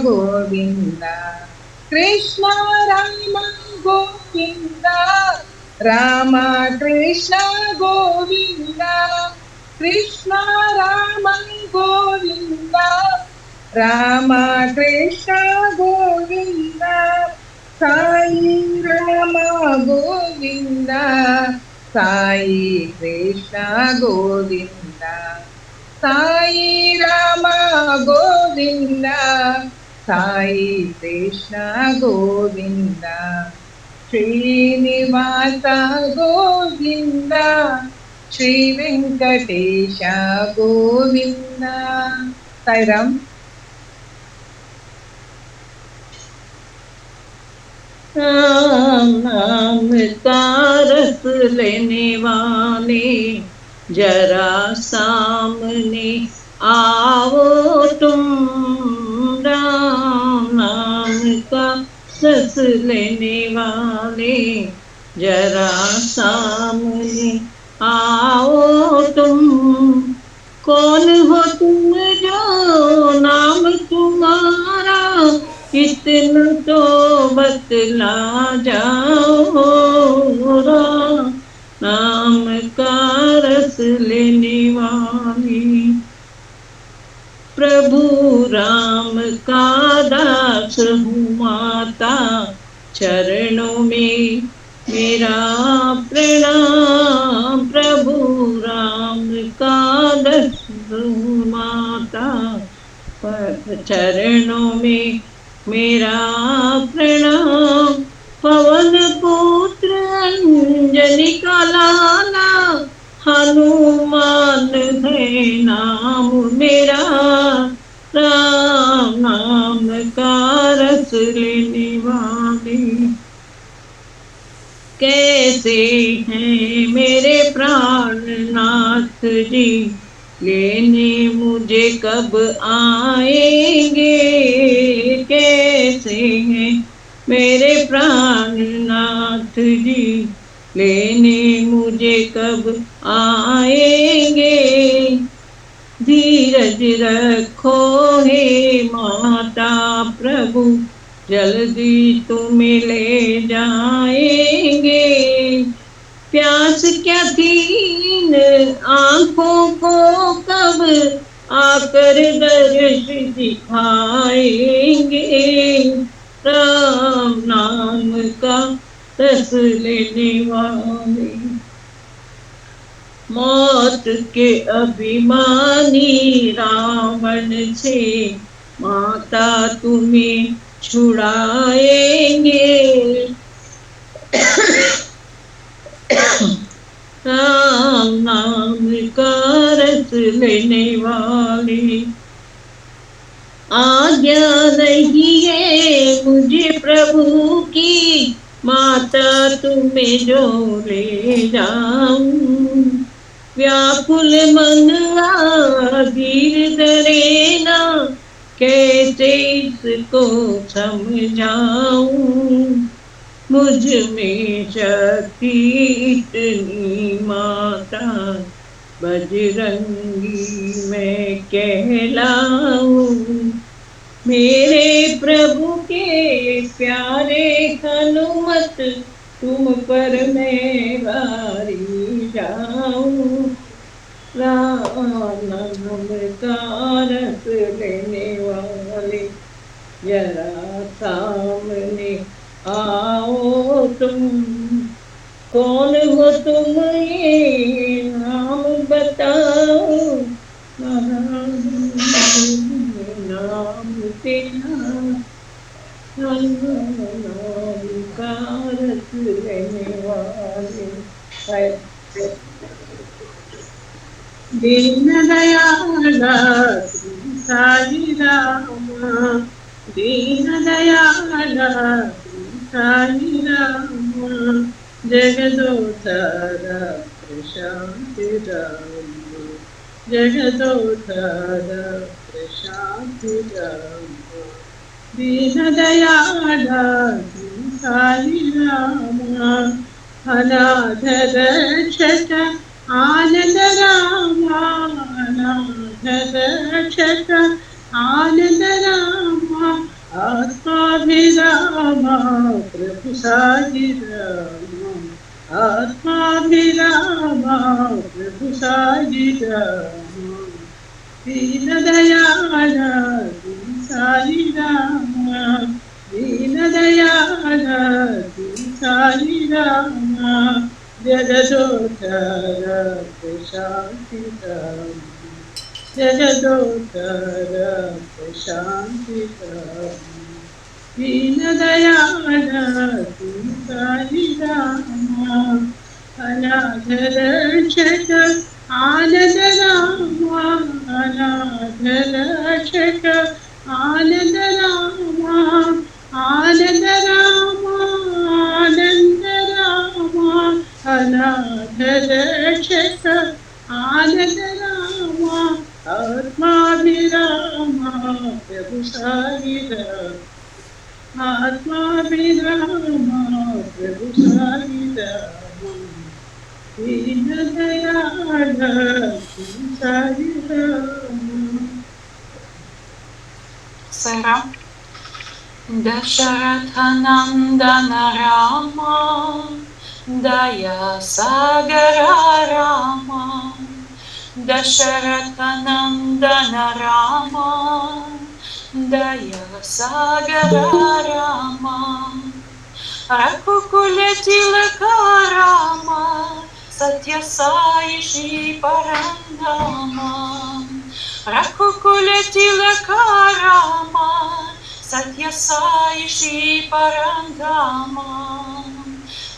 गोविंद, कृष्ण राम गोविंद, राम कृष्ण गोविंद, कृष्ण राम गोविंद, राम कृष्ण गोविंद, साई राम गोविंद, साई कृष्ण गोविंद, साई राम गोविंद, साई कृष्ण गोविंद, श्रीनिवास गोविंद, श्री वेंकटेश गोविंद। साई राम। राम नाम का रस लेने वाले जरा सामने आओ तुम। राम नाम का रस लेने वाले जरा सामने आओ तुम। कौन हो तुम जो नाम तुम्हारा इतना तो बतला जाओ। राम नाम का रस लेने वाली प्रभु राम का दास हूँ माता चरणों में मेरा प्रणाम। प्रभु राम का दास हूँ माता चरणों में मेरा प्रणाम। पवन पुत्र अंजनी का लाला हनुमान है नाम मेरा। राम नाम का रस लेने वाले कैसे हैं मेरे प्राणनाथ जी लेने मुझे कब आएंगे। कैसे हैं मेरे प्राणनाथ जी लेने मुझे कब आएंगे। धीरज रखो हे माता प्रभु जल्दी तुम्हें ले जाएंगे। प्यास क्या थी आंखों को कब आकर दर्श दिखाएंगे। राम नाम का रस लेने वाले मौत के अभिमानी रावण से माता तुम्हें छुड़ाएंगे। राम नाम का रस लेने वाले आज्ञा नहीं है मुझे प्रभु की माता तुम्हें जो ले जाऊं। व्याकुल मन धीर धरे ना कैसे इसको समझाऊं। मुझ में शक्ति इतनी माता बजरंगी मैं कहलाऊं। मेरे प्रभु के प्यारे हनुमत तुम पर मैं वारी जाऊं। राम नाम का रस लेने वाले जरा सामने आओ तुम। कौन हो तुम ये नाम बताओ। नाम तेरा नाम का रस लेने वाले दीन दयाला साई रामा। दीन दयाला साई रामा जगदोधारा प्रशांति रामा। जगदोधारा प्रशांति रामा। दीन दयाला साई रामा अनाथ रक्षक आनंद रामा। अनाथ रक्षक आनंद रामा आत्माभिरामा प्रभु साई रामा। आत्माभिरामा प्रभु साई रामा। दीन दयाला साई रामा। दीन दयाला साई रामा जगदोधारा प्रशांति रामा। जगदोधारा प्रशांति रामा। दीन दयाला साई रामा अनाथ रक्षक आनंद रामा। अनाथ रक्षक आनंद रामा। आनंद रामा रक्षक आनंद राम आत्माभिराम प्रभु साई राम आत्माभिराम प्रभु Sai Ram Deen Dayal Sai Ram. Sarah Dasharathanandana Rama Daya Sagara Rama Dasharathanandana Rama Daya Sagara Rama Rakukule Tilaka Rama Satya Sai Shri Parandama Rakukule Tilaka Rama Satya Sai Shri Parandama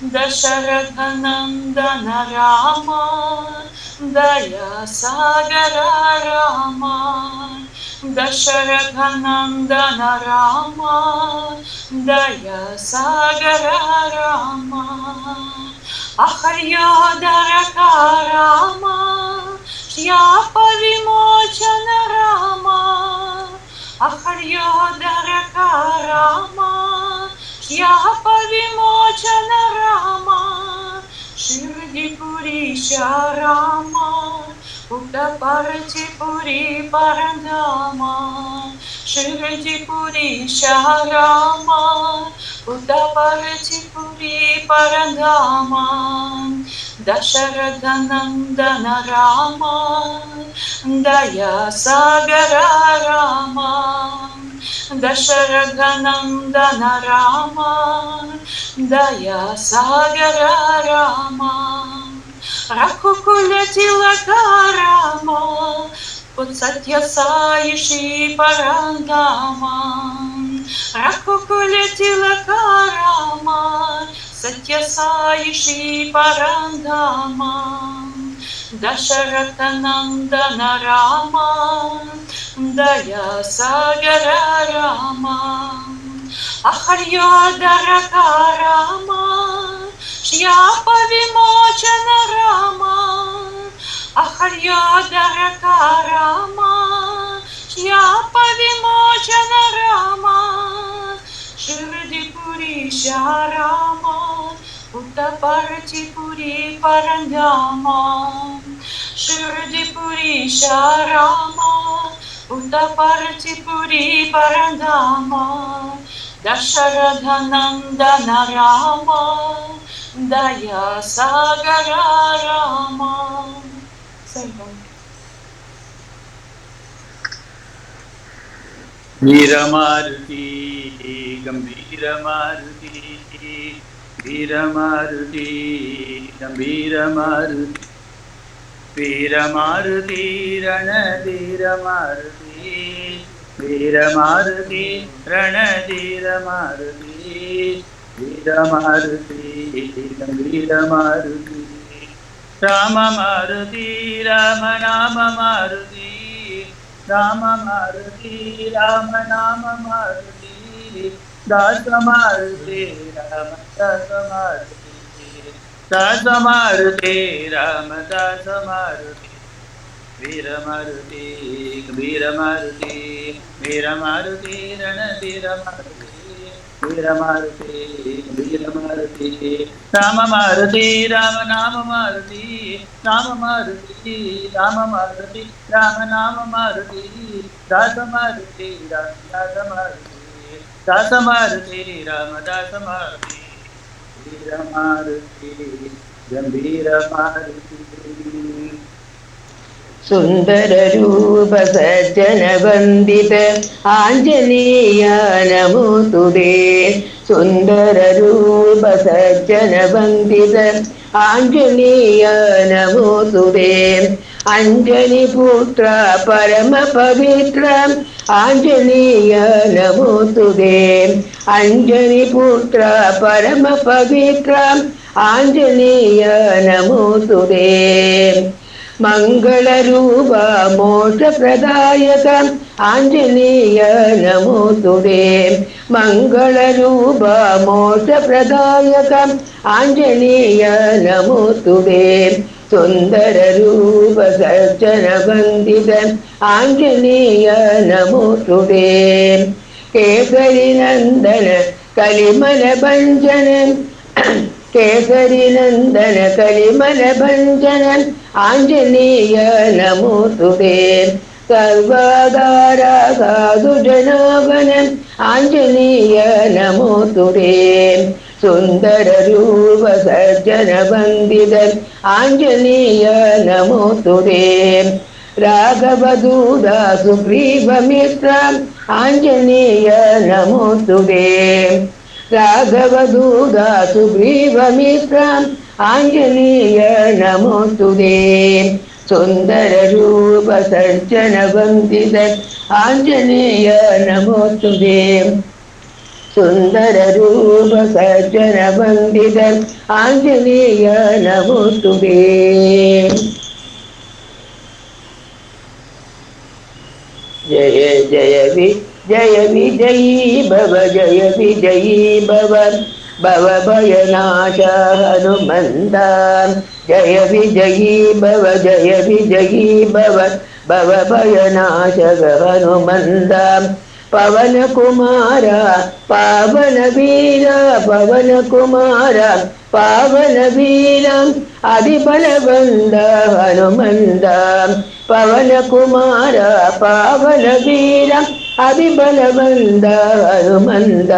Dasharathanandana Rama Daya Sagara Rama Dasharathanandana Rama Daya Sagara Rama Aharyodharaka Rama Shyapa Vimochana Rama Aharyodharaka Rama Shyapa Vimochana Rama Shirdi Purisha Rama Uttaparati Puri Parandama Shirdi Purisha Rama Uttaparati Puri Parandama Dasharathanandana Rama Daya Sagara Rama Dasharathanandana Rama Daya Sagara Rama Rakukule Tilaka Rama Satya Sai Shri Parandama Rakukule Tilaka Rama Satya Sai Shri Parandama Dasharathanandana Rama Daya Sagara Rama Aharyodharaka Rama Shyapa Vimochana Rama Aharyodharaka Rama Shyapa Vimochana Rama Shirdi Purisha Rama Uttaparati Puri Parandama Shirdi Purisha Rama Uttaparati Puri Parandama Dasharathanandana Rama Daya Sagara Rama. वीरमारुति गंभीरमारुति वीरमारुति गंभीरमारुति वीरमारुति रणधीरमारुति वीरमारुति रणधीरमारुति वीरमारुति गंभीरमारुति Ram Maruti Ram नाम मारुति राम मारुति राम नाम मारुति दास मारुति राम दास मारुति दास मारुति राम दास मारुति वीर मारुति वीर मारुति वीर मारुति रणधीर मारुति वीर मारुति वीर मारुति राम मारुति राम नाम मारुति राम मारुति राम मारुति राम नाम मारुति दास मारुति राम दास मारुति दास मारुति राम दास मारुति वीर मारुति गंभीर मारुति सुंदर रूप सज्जन वंदित आंजनेय नमो तुदे सुंदर रूप सज्जन वंदित आंजनेय नमो तुदे अंजनी पुत्र परम पवित्र आंजनेय नमो तुदे अंजनी पुत्र परम पवित्र आंजनेय नमो तुदे మంగళరూప మోక్షప్రదాయక ఆంజనేయ నమోస్తుతే మంగళరూప మోక్షప్రదాయక ఆంజనేయ నమోస్తుతే సుందర రూప సజ్జన వందిత ఆంజనేయ నమోస్తుతే కేసరి నందన కలిమల భంజన కేసరి నందన కలిమల భంజన ఆంజనేయ నమోస్తుతే సర్వాధార సాధు జనాభన ఆంజనేయ నమోస్తుతే సుందర రూప సజ్జన వందిత ఆంజనేయ నమోస్తుతే రాఘవదూత సుగ్రీవమిత్ర ఆంజనేయ నమోస్తుతే రాఘవదూత సుగ్రీవమిత్ర ఆంజనేయ నమోస్తుతే సుందర రూప సజ్జన వందిత ఆంజనేయ నమోస్తుతే సుందర రూప సజ్జన వందిత ఆంజనేయ నమోస్తుతే జయ జయ జయ విజయీ భవ జయ విజయీ భవ భవ భయనాశ హనుమంత జయ విజయీ భవ జయ విజయీ భవ భవ భయనాశ హనుమంత పవన కుమార పావన వీర పవన కుమార పావన వీర అతి బలవంత హనుమంత పవన కుమార పావన వీర అతి బలవంత హనుమంత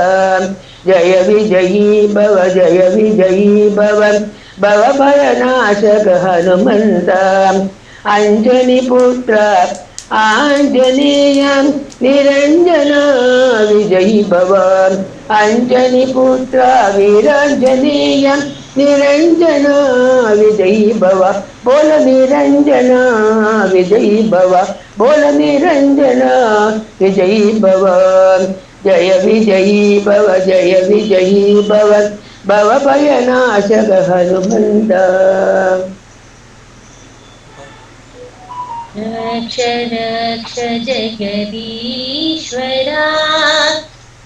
జయ విజయీ భవ జయ విజయీ భవ భవ భయనాశక హనుమంత అంజని పుత్ర ఆంజనేయ నిరంజన విజయీ భవ అంజని పుత్ర వీరాంజనేయ నిరంజన విజయీ భవ బోల నిరంజన విజయీ భవ బోల నిరంజన విజయీ భవ జయ విజయీ భవ జయ విజయీ భవ భవ భయనాశక హనుమంత रक्ष रक्ष जगदीश्वरा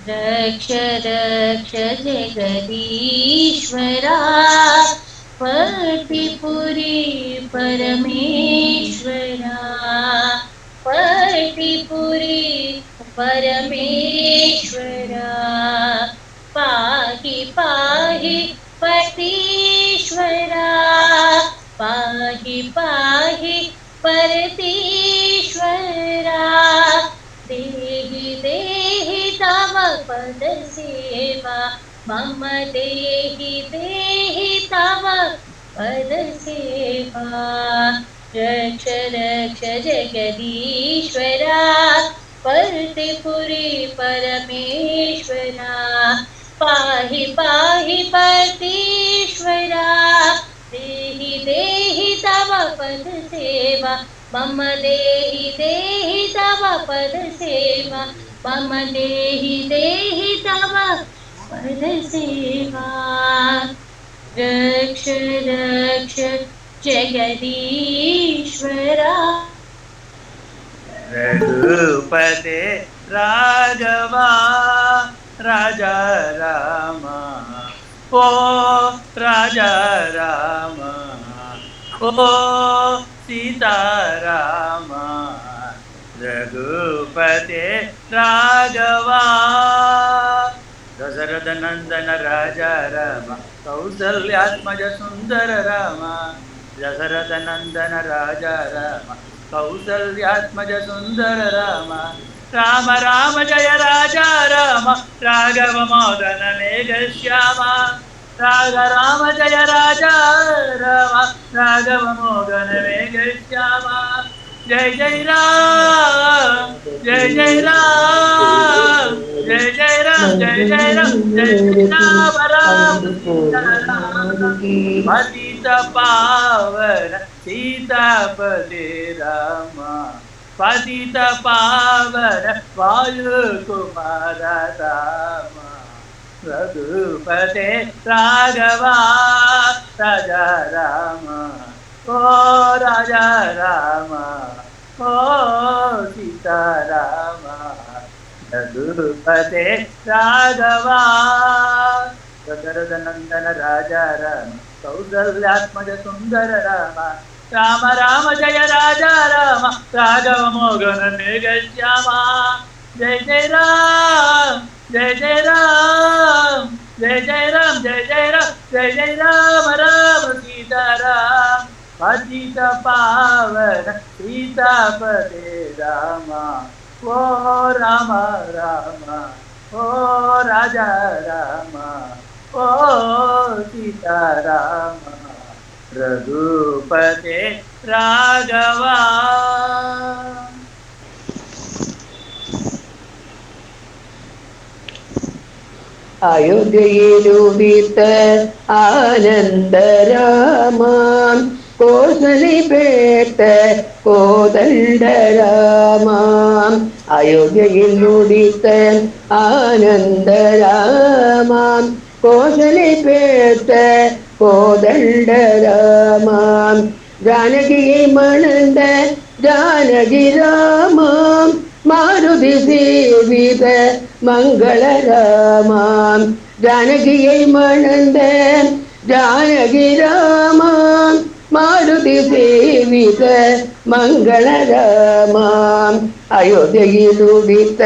रक्ष रक्ष जगदीश्वरा पतिपुरी परमेश्वरा पतिपुरी परमेश्वरा पाहि पाहि पतीश्वरा पाहि पाहि परतीश्वरा देहि देहि तव पद सेवा मम देहि देहि तव पद सेवा रक्ष रक्ष जगदीश्वरा पतिपुरी परमेश्वरा पाहि पाहि पतीश्वरा देहि देहि तव पद सेवा मम देहि देहि तव पद सेवा मम देहि देहि तव पद सेवा रक्ष रक्ष जगदीश्वरा रघुपते राघवा राजा रामा ओ राजा राम ओ सीताराम रघुपते राघवा दशरथ नंदन राजा राम कौसल्यात्मज सुंदर राम दशरथ नंदन राजा राम कौसल्यात्मज सुंदर राम राम राम जय राजा राम राघव मदन मेघ श्यामा राम जय राजा राम राघव मदन मेघ श्यामा जय जय राम जय जय राम जय जय राम जय जय राम जय जय राम राम पतित पावन सीतापति राम पतित पावन वायु कुमार राम रघुपते राघवा राजा राम ओ राजा राम ओ सीता राम रघुपते राघवा दशरथ नंदन राजा राम कौसल्यात्मज सुंदर राम राम राम जय राजा राम राघव मोहन मेघ श्यामा जय जय राम जय जय राम जय जय राम जय जय राम जय जय राम राम सीता राम पतित पावन सीतापते राम ओ राम राम ओ राजा राम ओ सीता राम रघुपते राघवा അയോധ്യയിലുദിത്ത ആനന്ദരാമാം കോസലിപേട്ട കോദണ്ഡരാമാം അയോധ്യയിലുദിത്ത ആനന്ദരാമാം കോസലിപേട്ട കോദണ്ഡരാമാം ജാനകിയെ മണந்த ஜானகி ராமாம் மாருதி சேவித மங்கள ராமாம் ஜானகியை மணந்த ஜானகி ராமாம் மாருதி சேவித மங்கள ராமாம் அயோத்தியில் உதித்த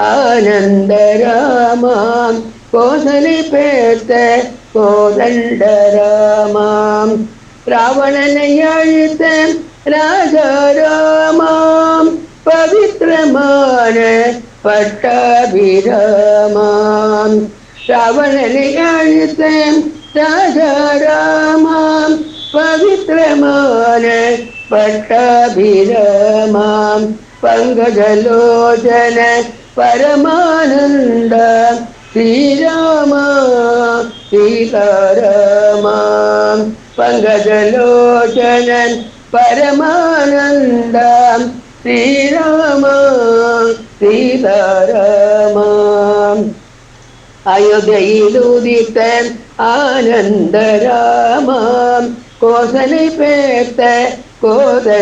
ஆனந்த ராமாம் கோசலை பேர்த்த கோதண்ட ராமாம் ராவணனை அழித்த ராஜாராமாம் பவித்ரமான பட்டாபிராமாம் ராவணனை அழித்த ராஜாராமாம் பவித்ரமான பட்டாபிராமாம் பங்கஜலோச்சன பரமானந்த ஸ்ரீராமா சீதாராமாம் பங்கஜலோச்சனன் பரமானந்தம் ஸ்ரீராமா சீதாராமாம் அயோத்தியில் உதித்த ஆனந்தராமாம் கோசலை பேர்த்த கோதண்டராமாம்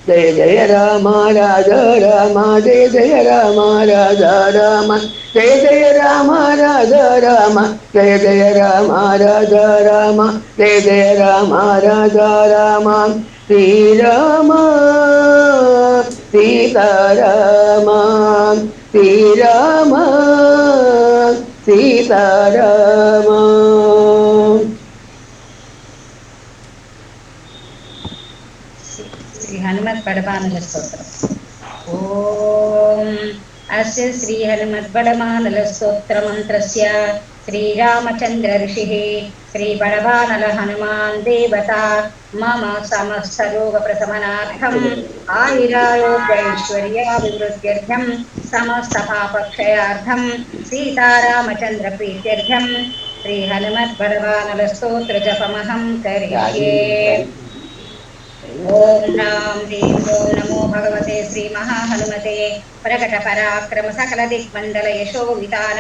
ஜய ஜய ராம ராஜா ராம ஜய ஜய ராம ராஜா ராம ஜய ஜய ராம ராஜா ராம ஜய ஜய ராம ராஜா ராம ஜய ஜய ராம ராஜா ராம ஸ்ரீராம சீதாராம ஸ்ரீராம சீதாராம. श्री हनुमत् बडमानल स्तोत्रम्। ओम अस्य श्री हनुमत् बडमानल स्तोत्र मंत्रस्य श्रीरामचंद्र ऋषिः श्री बडवानल हनुमान् देवता मम समस्त रोग प्रशमनार्थम् आयुरारोग्यैश्वर्याभिवृद्ध्यर्थं समस्त पापक्षयार्थं सीतारामचंद्र प्रीत्यर्थं श्री हनुमत् बडवानल स्तोत्र जपमहं करिष्ये। ओम राम ह्रीं ओं नमो भगवते श्री महाहनुमते प्रकट पराक्रम सकल दिक्मंडल यशोवितान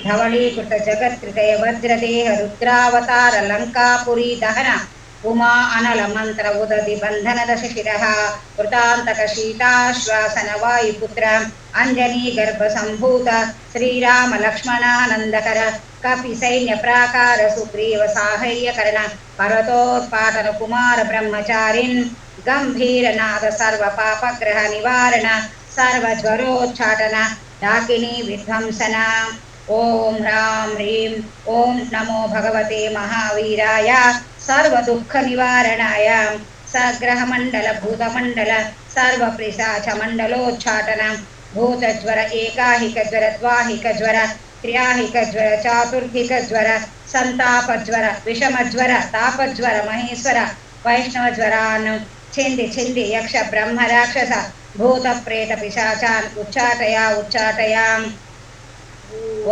धवलीकृत जगत्कृतय वज्रदेह रुद्रावतार लंकापुरी दहन उमा अनल मंत्र उदधि बंधन दशशिरः वृतांतक शीताश्वासन वायुपुत्र अंजनी गर्भ संभूत श्रीराम लक्ष्मणानंदकर कपि सैन्य प्राकार सुग्रीव साहय्यकरण पर्वतोत्पाटन कुमार ब्रह्मचारिन् गंभीर नाद सर्व पापग्रह निवारण सर्व ज्वरोच्चाटन डाकिनी विध्वंसन। ओम राम ह्रीं ओं नमो भगवते महावीराय सर्व दुख निवारणाय सग्रह मंडल भूतमंडल सर्व पिशाच मंडलोच्चाटन भूतज्वर एकाहिक ज्वर द्वाहिक ज्वर त्र्याहिक ज्वर चातुर्हिक ज्वर संताप ज्वर विषम ज्वर ताप ज्वर महेश्वर वैष्णव ज्वरान् छिंदि छिंदि यक्ष ब्रह्म राक्षस भूत प्रेत पिशाचान् उच्चाटया उच्चाटयाम्।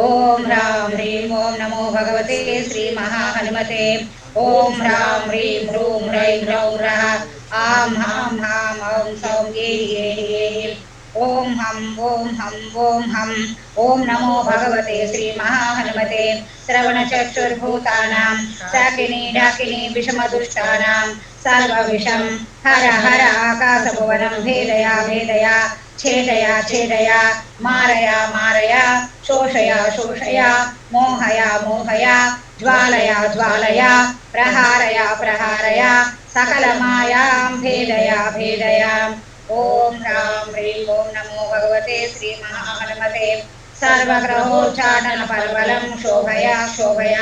ओम राम ह्रीं ओं नमो भगवते श्री महाहनुमते ओम राम ह्रीं ह्रूं ह्रैं ह्रौं ह्रः आं हां हां औं सौं ये ओम हम ఓం హం ఓం హం. ఓం నమో భగవతే శ్రీ మహాహనుమతే శ్రవణచక్షుర్భూతానాం శాకినీ డాకినీ విషమదుష్టానాం సర్వవిషం హర హర ఆకాశభువనం భేదయా భేదయా ఛేదయ ఛేదయ మారయ మారయ శోషయ శోషయ మోహయ మోహయ జ్వాలయ జ్వాలయ ప్రహారయ ప్రహారయ సకలమాయాం భేదయ భేదయ. ఓం రాం హ్రీం ఓం నమో భగవతే శ్రీ మహాహనుమతే సర్వగ్రహోచ్చాటన పర్వలం శోభయ శోభయ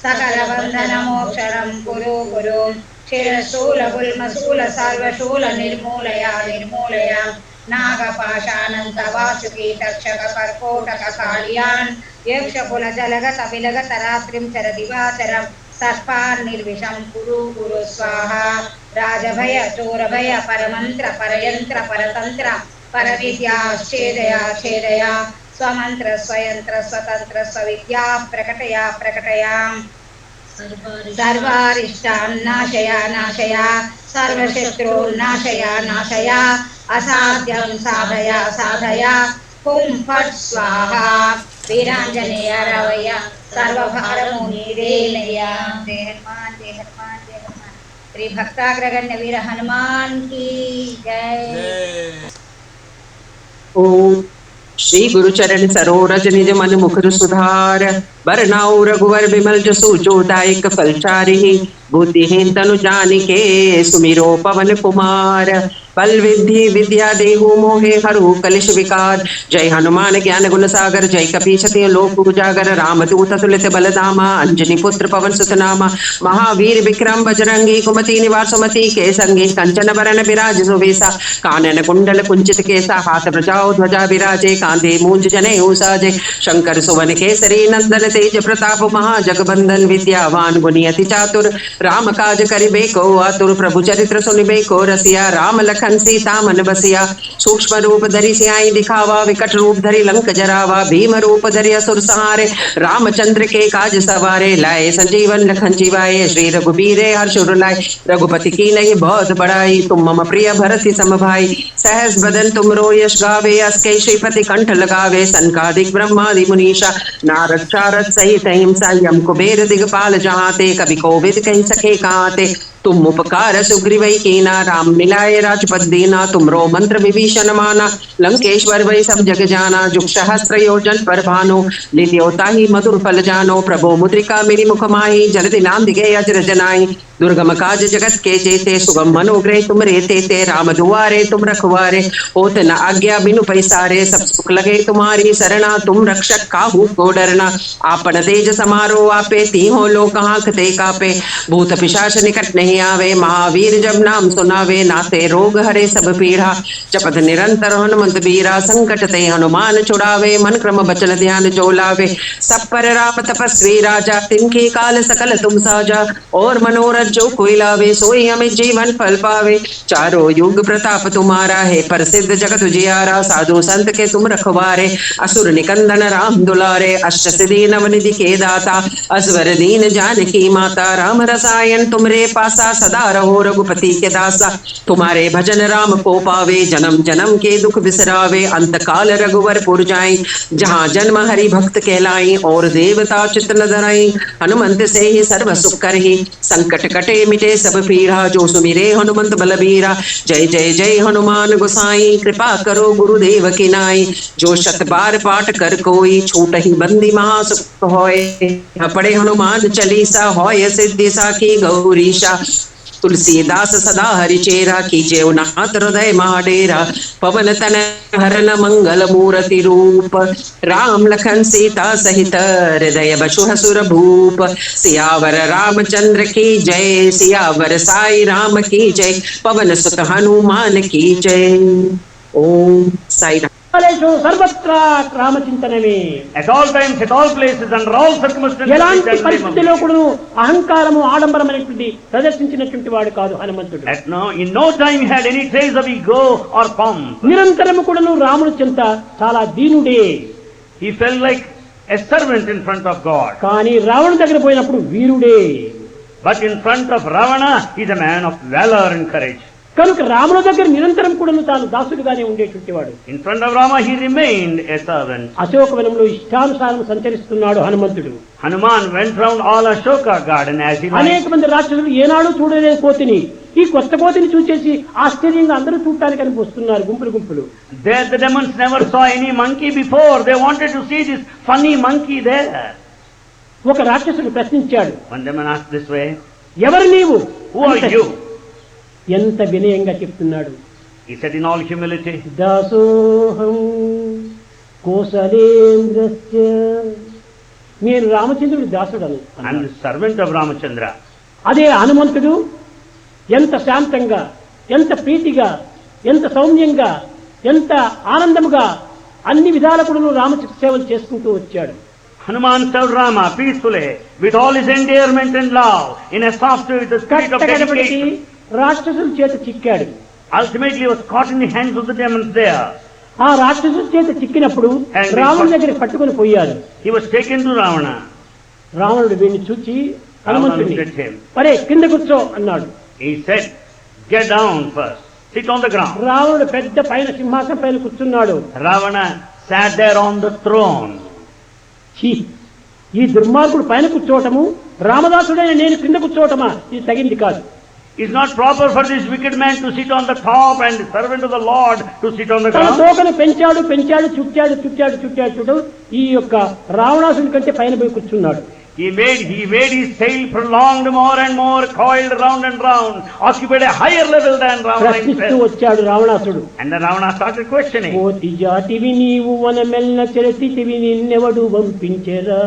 సకలబంధనమోక్షరం కురు కురు క్షీరశూల గుల్మశూల సర్వశూల నిర్మూలయ నిర్మూలయ నాగపాశానంత వాసుకి తక్షక కర్కోటక కాళియాన్ యక్షకుల జలగత విలగత రాత్రిం చర దివాచరం సర్పాన్ నిర్విషం కురు కురు స్వాహ. రాజభయ చోరభయ పరమంత్ర పరయంత్ర పరతంత్ర పరవిద్యాశ్చేదయ ఛేదయ స్వమంత్ర స్వయంత్ర స్వతంత్ర స్వవిద్యా ప్రకటయ ప్రకటయ. సర్వారిష్టాన్ నాశయ నాశయ సర్వశత్రూన్ నాశయ నాశయ అసాధ్యం సాధయ సాధయ హుం ఫట్ స్వాహ. వీరాంజనేయ రవయ్య సర్వభారము నీదేనయ్య. జయ హనుమాన్ జయ హనుమాన్ జయ హనుమాన్. శ్రీ భక్తాగ్రగణ్య వీర హనుమాన్ की जय. ओम श्री गुरु चरण सरोरज निज मन मुकुर सुधार बरनाउ रघुवर विमल जसु जोदायक फलचारि बुद्धिहीन तनु जानिके सुमिरो पवन कुमार बल विद्धि विद्या देहु मोहे हरु कलिश विकार. जय हनुमान ज्ञान गुण सागर जय कपीशति लोक उजागर रामदूत तुलित बलधामा अंजनी पुत्र पवन सुत नामा महावीर विक्रम बजरंगी कुमति निवार सुमति के संगी कंचन बरन विराज सुवेसा कानन कुंडल कुंचित केसा हाथ प्रजाओ ध्वजा विराजे कांधे मूंज जनेऊ साजे शंकर सुवन केसरी नंदन तेज प्रताप महाजगबंदन विद्यावान गुणी अति चातुर राम काज करिबे को आतुर प्रभु चरित्र सुनिबे को रसिया राम लखन सीता मन बसिया सूक्ष्म रूप धरि सियाई दिखावा विकट रूप धरि लंक जरावा भीम रूप धरि असुर सहारे रामचंद्र के काज सवारे लाए संजीवन लखन जीवाए श्री रघुबीरे हर्ष उर लाए रघुपति की नहीं बहुत बड़ाई तुम मम प्रिय भरति सम भाई सहस बदन तुम रो यश गावे अस्के श्रीपति कंठ लगावे सनकादिक ब्रह्मादि मुनीषा नारद शारद सहित हिंसा यम कुबेर दिगपाल जहाते कवि कोविद कह सके कहाते तुम उपकार सुग्रीव कीना राम मिलाए राजपद दीना तुमरो मंत्र विभीषण माना लंकेश्वर वही सब जग जाना जुग सहस्त्र योजन पर भानो लिद्योता ही मधुर फल जानो प्रभो मुद्रिका मेरी मुख माही जलदि नांदिगे अजर जनाई दुर्गम काज जगत के जेते सुगम मनोग्रह तुम रेते ते राम दुआरे तुम रखवारे होत न आज्ञा बिनु पैसारे सब सुख लगे तुम्हारी सरना तुम रक्षक काहू को डरना आपन तेज समारो आपे तीहों लोक हांकते कापे भूत पिशाच निकट नहीं आवे महावीर जब नाम सुनावे नाते रोग हरे सब पीढ़ा जपत निरंतर हनुमंत बीरा संकट ते हनुमान छुड़ावे मन क्रम बचन ध्यान जो लावे सब पर राम तपस्वी राजा तिनके काल सकल तुम साजा और मनोरथ जो कोई लावे सोई हमें जीवन फल पावे चारों युग प्रताप तुम्हारा है प्रसिद्ध जगत उजियारा साधु संत के तुम रखवारे असुर निकंदन राम दुलारे अष्ट सिद्धि नवनिधि के दाता असवर दीन जानकी माता राम रसायन तुमरे पासा सदा रहो रघुपति के दासा तुम्हारे भजन राम को पावे जन्म जन्म के दुख बिसरावे अंत काल रघुवर पुर जाए जहाँ जन्म हरि भक्त कहलाई और देवता चित्त न धराई हनुमंत से ही सर्व सुख करहि संकट कटे मिटे सब पीढ़ा जो सुमिरे हनुमंत बलबीरा जय जय जय हनुमान गोसाई कृपा करो गुरुदेव की नाई जो शत बार पाठ कर कोई छूट ही बंदी महासुख होय पढ़े हनुमान चालीसा होय सिद्धि साखी गौरीशा तुलसीदास सदा हरिचेरा कीजे नाथ हृदय महाडेरा पवन तन हरन मंगल मूर्ति रूप राम लखन सीता सहित हृदय बसु हसुर भूप सियावर रामचंद्र की जय सियावर साई राम की जय पवन सुत हनुमान की जय. ओम साई राम. సర్వత్రా రామచింతనమే. At all times, at all places, under all circumstances. ఎలాంటి పరిస్థితిలో కూడా అహంకారము ఆడంబరం అనేటువంటి ప్రదర్శించినటువంటి వాడు కాదు హనుమంతుడు. In no time he had any trace of ego or pomp. నిరంతరము కూడా రాముని చెంత చాలా దీనుడే. He felt like a servant in front of God. కానీ రావణ దగ్గర పోయినప్పుడు వీరుడే. But in front of Ravana, he is a man of valor and courage. కనుక రాముల దగ్గర నిరంతరం కూడా తాను దాసుడుగానే ఉండేటువంటి వాడు. In front of Rama he remained a servant. అశోకవనంలో ఇష్టానుసారం సంచరిస్తున్నాడు హనుమంతుడు. Hanuman went round all Ashoka garden as he liked. అనేక మంది రాక్షసులు ఏనాడు చూడలేని కోతిని ఈ కొత్త కోతిని చూసేసి ఆశ్చర్యంగా అందరూ చూడటానికి అని వస్తున్నారు గుంపులు గుంపులు. There the demons never saw any monkey before. They wanted to see this funny monkey there. ఒక రాక్షసుడు ప్రశ్నించాడు. One demon asked this way, ఎవరు నీవు? Who are you? ఎంత వినయంగా చెప్తున్నాడు. He said in all humility, దాసోహం కోసలేంద్రస్య, నేను రామచంద్రుడి దాసుడను. I am the servant of Ramachandra. అదే హనుమంతుడు ఎంత శాంతంగా, ఎంత ప్రీతిగా, ఎంత సౌమ్యంగా, ఎంత ఆనందముగా అన్ని విధాల కూడా రామచంద్ర సేవలు చేసుకుంటూ వచ్చాడు. Hanuman served Rama peacefully with all his endearment and love in a soft with the spirit of dedication. రాక్షసుల చేత చిక్కాడు. Ultimately he was caught in the hands of the demons there. ఆ రాక్షసుల చేత చిక్కినప్పుడు రావణుడి దగ్గర పట్టుకొని పోయారు. He was taken to Ravana. రావణుడు వీడిని చూచి హనుమంతుడిని looked at him. పరే కింద కూర్చో అన్నాడు. He said, get down first, sit on the ground. రావణుడు పెద్ద పైన సింహాసనం పైన కూర్చున్నాడు. Ravana sat there on the throne. ఈ దుర్మార్గుడు పైన కూర్చోవటము, రామదాసుడైన నేను కింద కూర్చోవటమా, ఇది తగింది కాదు. It's not proper for this wicked man to sit on the top and the servant of the Lord to sit on the తన ground. తోకను పెంచాడు పెంచాడు చుట్టాడు చుట్టాడు చుట్టాడు చుట్టాడు ఈ యొక్క రావణాసుడి కంటే పైన పోయి కూర్చున్నాడు. He made his tail prolonged more and more, coiled round and round, occupied a higher level than Ravana ప్రశ్నిస్తూ himself. వచ్చాడు రావణాసుడు. And then Ravana started questioning. కోతి జాతివి నీవు వనమెల్ల చెరతివి నిన్నెవడు పంపించెరా.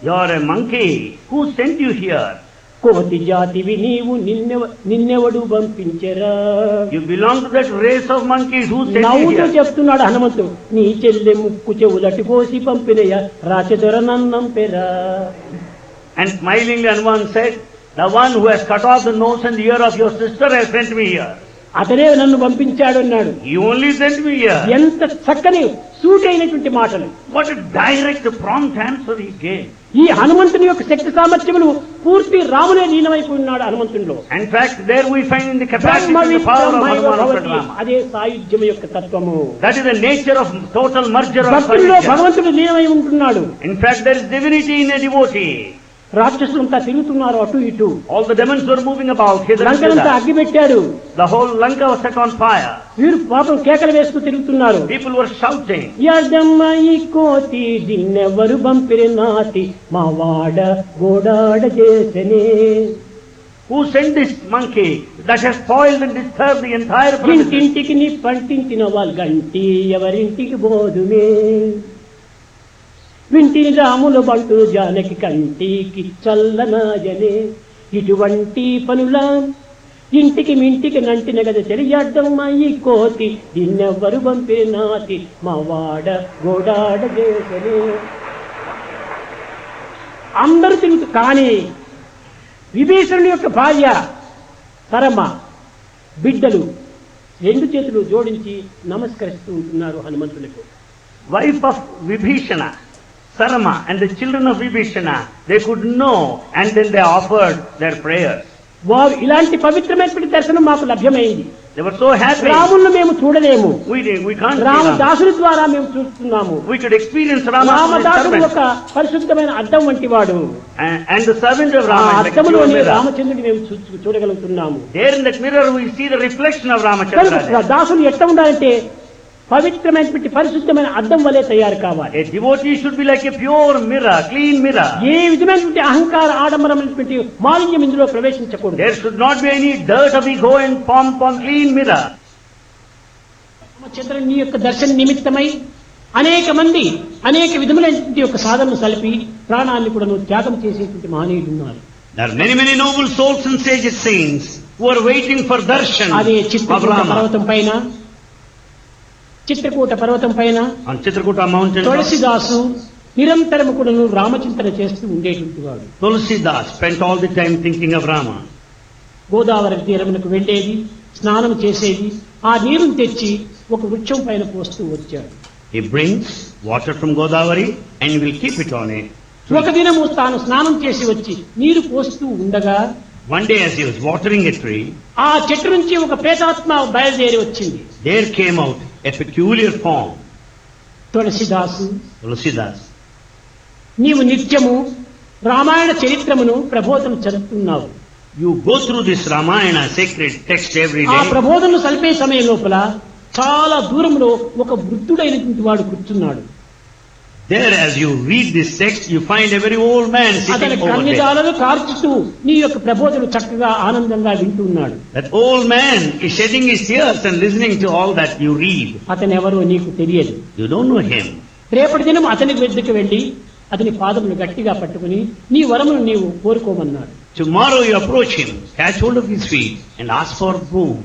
You are a monkey. Who sent you here? కోతి జాతివి నీవు నిన్నెవడు పంపించెరా. You belong to that race of monkeys. Who sent you నవ్వుతూ here? చెప్తున్నాడు హనుమంతుడు, నీ చెల్లె ముక్కు చెవులటి కోసి పంపినయ రాచదొర నన్నం పెరా. And smilingly Hanuman said, the one who has cut off the nose and ear of your sister has sent me here. అతనే నన్ను పంపించాడు అన్నాడు. He only sent me here. ఎంత చక్కని సూటైనటువంటి మాటలు. What a direct, prompt answer he gave. ఈ హనుమంతుని యొక్క శక్తి సామర్థ్యములు పూర్తి రామునే లీనమైపోయినాడు హనుమంతునిలో. In fact, there we find in the capacity and the power of Hanuman. అదే సాయుధ్యం యొక్క తత్వము. That is the nature of total merger of భక్తుల్లో Sayujya. భగవంతుడు లీనమై ఉంటున్నాడు. In fact, there is divinity in a devotee. రాక్షసులంతా తిరుగుతున్నారు అటు ఇటు. All the demons were moving about hither and లంకనంతా thither. అగ్గి పెట్టాడు. The whole Lanka was set on fire. వీరు పాపం కేకలు వేస్తూ తిరుగుతున్నారు. People were shouting. యాదమ్మాయి కోతి దిన్నెవరు బంపిరి నాటి మా వాడ గోడాడ చేసనే. Who sent this monkey that has spoiled and disturbed the entire premises? ఇంటింటికి నీ పంటించిన వాళ్ళు గంటి ఎవరింటికి బోధుమే. వింటిని రాముల బంటులు జానకి కంటికి చల్లనాయనే. ఇటువంటి పనుల ఇంటికి మింటికి నంటిన గద చెరియడ్డమ్మ ఈ కోతి దీన్నెవ్వరు పంపిరి నాటి మా వాడ గోడాడ చేసనే. అందరూ తిరుగుతూ కానీ విభీషణుడి యొక్క భార్య సరమ బిడ్డలు రెండు చేతులు జోడించి నమస్కరిస్తూ ఉంటున్నారు హనుమంతులకు. Wife of Vibhishana, Sarama and the children of Vibhishana, they could know and then they offered their prayers. వారు ఇలాంటి పవిత్రమైనటువంటి దర్శనం మాకు లభ్యమైంది. They were so happy. రాములను మేము చూడలేము. We can't see రామదాసుడి ద్వారా మేము చూస్తున్నాము. We could experience Rama. రామదాసుడు ఒక పరిశుద్ధమైన అద్దం వంటి వాడు. And the servant of Rama. అద్దములోనే రామచంద్రుడిని మేము చూడగలుగుతున్నాము. There in that mirror we see the reflection of Ramachandra. దాసుడు ఎట్లా ఉండాలంటే పవిత్రమైనటువంటి పరిశుద్ధమైన అద్దం వలె తయారు కావాలి. A devotee should be like a pure mirror, clean mirror. ఏ విధమైనటువంటి అహంకార ఆడంబరమైనటువంటి మాలిన్యం ఇందులో ప్రవేశించకూడదు. There should not be any dirt of ego and pomp on clean mirror. రామచంద్రుని యొక్క దర్శన నిమిత్తమై అనేక మంది అనేక విధములైనటువంటి యొక్క సాధనను సలిపి ప్రాణాన్ని కూడా త్యాగం చేసేటువంటి మహనీయులు ఉన్నారు. There are many noble souls and sage saints who are waiting for darshan అదే of చిత్రకూట Rama. పర్వతం పైన చిత్రకూట పర్వతం పైన On Chitrakuta mountain, తులసిదాసు నిరంతరము కూడా రామచింతన చేస్తూ ఉండేటువంటి వాడు. Tulsidas spent all the time thinking of Rama. Godavari తీరమునకు వెళ్ళేది, స్నానం చేసేది, ఆ నీరును తెచ్చి ఒక వృక్షం పైన పోస్తూ వచ్చాడు. He brings water from Godavari and will keep it on it. ఒక దినము తాను స్నానం చేసి వచ్చి నీరు పోస్తూ ఉండగా One day as he was watering a tree, ఆ చెట్టు నుంచి ఒక ప్రేతాత్మ బయలుదేరి వచ్చింది. there came out a peculiar form. తులసిదాసు, Tulsidas, నీవు నిత్యము రామాయణ చరిత్రమును ప్రబోధన చదువుతున్నావు. you go through this Ramayana sacred text every ఆ day. ప్రబోధనలు సల్పే సమయం లోపల చాలా దూరంలో ఒక వృద్ధుడైనటువంటి వాడు కూర్చున్నాడు. There, as you read this text, you find a very old man అతని sitting over there. కన్నీజాలను కార్చుతూ నీ యొక్క ప్రబోధనలు చక్కగా ఆనందంగా వింటున్నాడు. That old man is shedding his tears and listening to all that you read. అతను ఎవరో నీకు తెలియదు. You don't know him. రేపటి దినం అతని వద్దకు వెళ్లి అతని పాదములు గట్టిగా పట్టుకుని నీ వరమును నీవు కోరుకోమన్నాడు. Tomorrow you approach him, catch hold of his feet and ask for boon.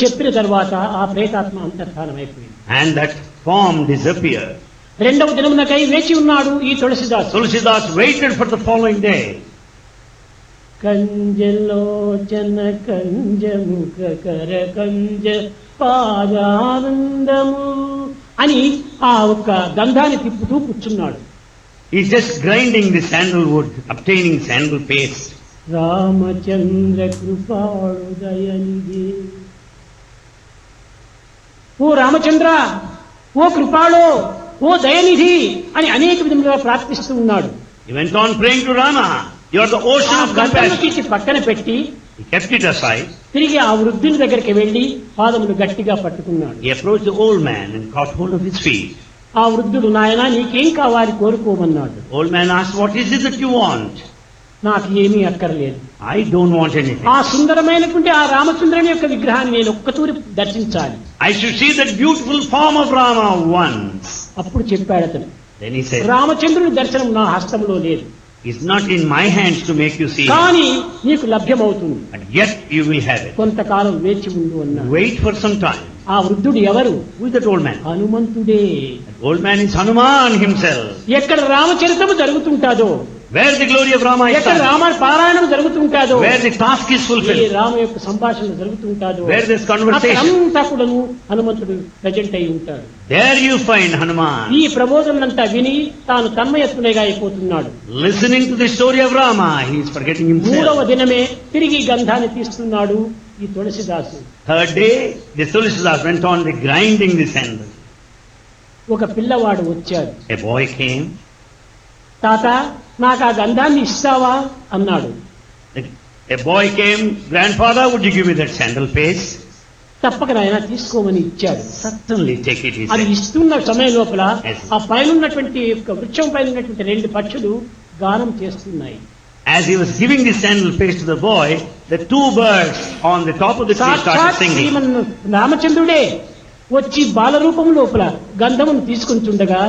చెప్పిన తర్వాత ఆ ప్రేతాత్మ అంతర్ధానమైపోయింది. And that form disappeared. రెండవ దినమునకై వేచి ఉన్నాడు ఈ తులసిదాసు. Tulsidas waited for the following day. కంజలోచన కంజముఖ కర కంజ పాదానందము అని ఆ ఒక్క గంధాన్ని తిప్పుతూ కూర్చున్నాడు. He's just grinding the sandalwood, obtaining sandal paste. Ramachandra కృపాళుదయనిధి, ఓ రామచంద్ర, ఓ కృపాళో, ఓ దయనిధి అని అనేక విధములుగా ప్రార్థిస్తూ ఉన్నాడు. He went on praying to Rama. You are the ocean ఆ of గంధము compassion. తీసి పక్కన పెట్టి He kept it aside. తిరిగి ఆ వృద్ధుని దగ్గరికి వెళ్లి పాదములు గట్టిగా పట్టుకున్నాడు. He approached the old man and caught hold of his feet. ఆ వృద్ధుడు, నాయనా నీకేం కావాలి కోరుకోమన్నాడు. Old man asked, what is it that you want? నాకు ఏమీ అక్కర్లేదు. I don't want anything. ఆ సుందరమైనటువంటి ఆ రామచంద్రుని యొక్క విగ్రహాన్ని నేను ఒక్కతూరి దర్శించాలి. I should see that beautiful form of Rama once. అప్పుడు చెప్పాడు అతను, Then he said, రామచంద్రుని దర్శనం నా హస్తంలో లేదు, it's not in my hands to make you see it, కానీ నీకు లభ్యమవుతుంది. but yet you will have it. కొంతకాలం వేచి ఉండు అన్నాడు. Wait for some time. ఆ వృద్ధుడు ఎవరు? Who is that old man? హనుమంతుడే. That old man is Hanuman himself. ఎక్కడ రామచరిత్రము జరుగుతుంటాదో, Where the glory of Rama is ఎక్కడ done, రామ పారాయణం జరుగుతుంటాదో, where the task is A fulfilled, Ram యొక్క సంభాషణ జరుగుతుంటాదో, where there is conversation, అక్కడంతా కూడాను హనుమంతుడు ప్రజెంట్ అయి ఉంటాడు. there you find Hanuman. ఈ ప్రబోధనంతా విని తాను తన్మయత్తునిగా అయిపోతున్నాడు. Listening to the story of Rama, he is forgetting మూడవ himself. దినమే తిరిగి గంధాన్ని తీస్తున్నాడు ఈ తులసిదాసు. Third day, the Tulsidas went on the grinding the sandal. ఒక పిల్లవాడు వచ్చాడు. A boy came. తాత, నాకు ఆ గంధాన్ని ఇస్తావా అన్నాడు. A boy came, grandfather, would you give me that sandal paste? తప్పక నాయన తీసుకోమని ఇచ్చాడు. Certainly take it, he అది said. ఇస్తున్న సమయం లోపల Yes. ఆ పైన ఉన్నటువంటి యొక్క వృక్షం పైన ఉన్నటువంటి రెండు పక్షులు గానం చేస్తున్నాయి. As he was giving the sandal paste to the boy, the two birds on the top of the tree started సాక్షాత్ singing. శ్రీమన్ రామచంద్రుడే వచ్చి బాలరూపం లోపల గంధమును తీసుకుంటుండగా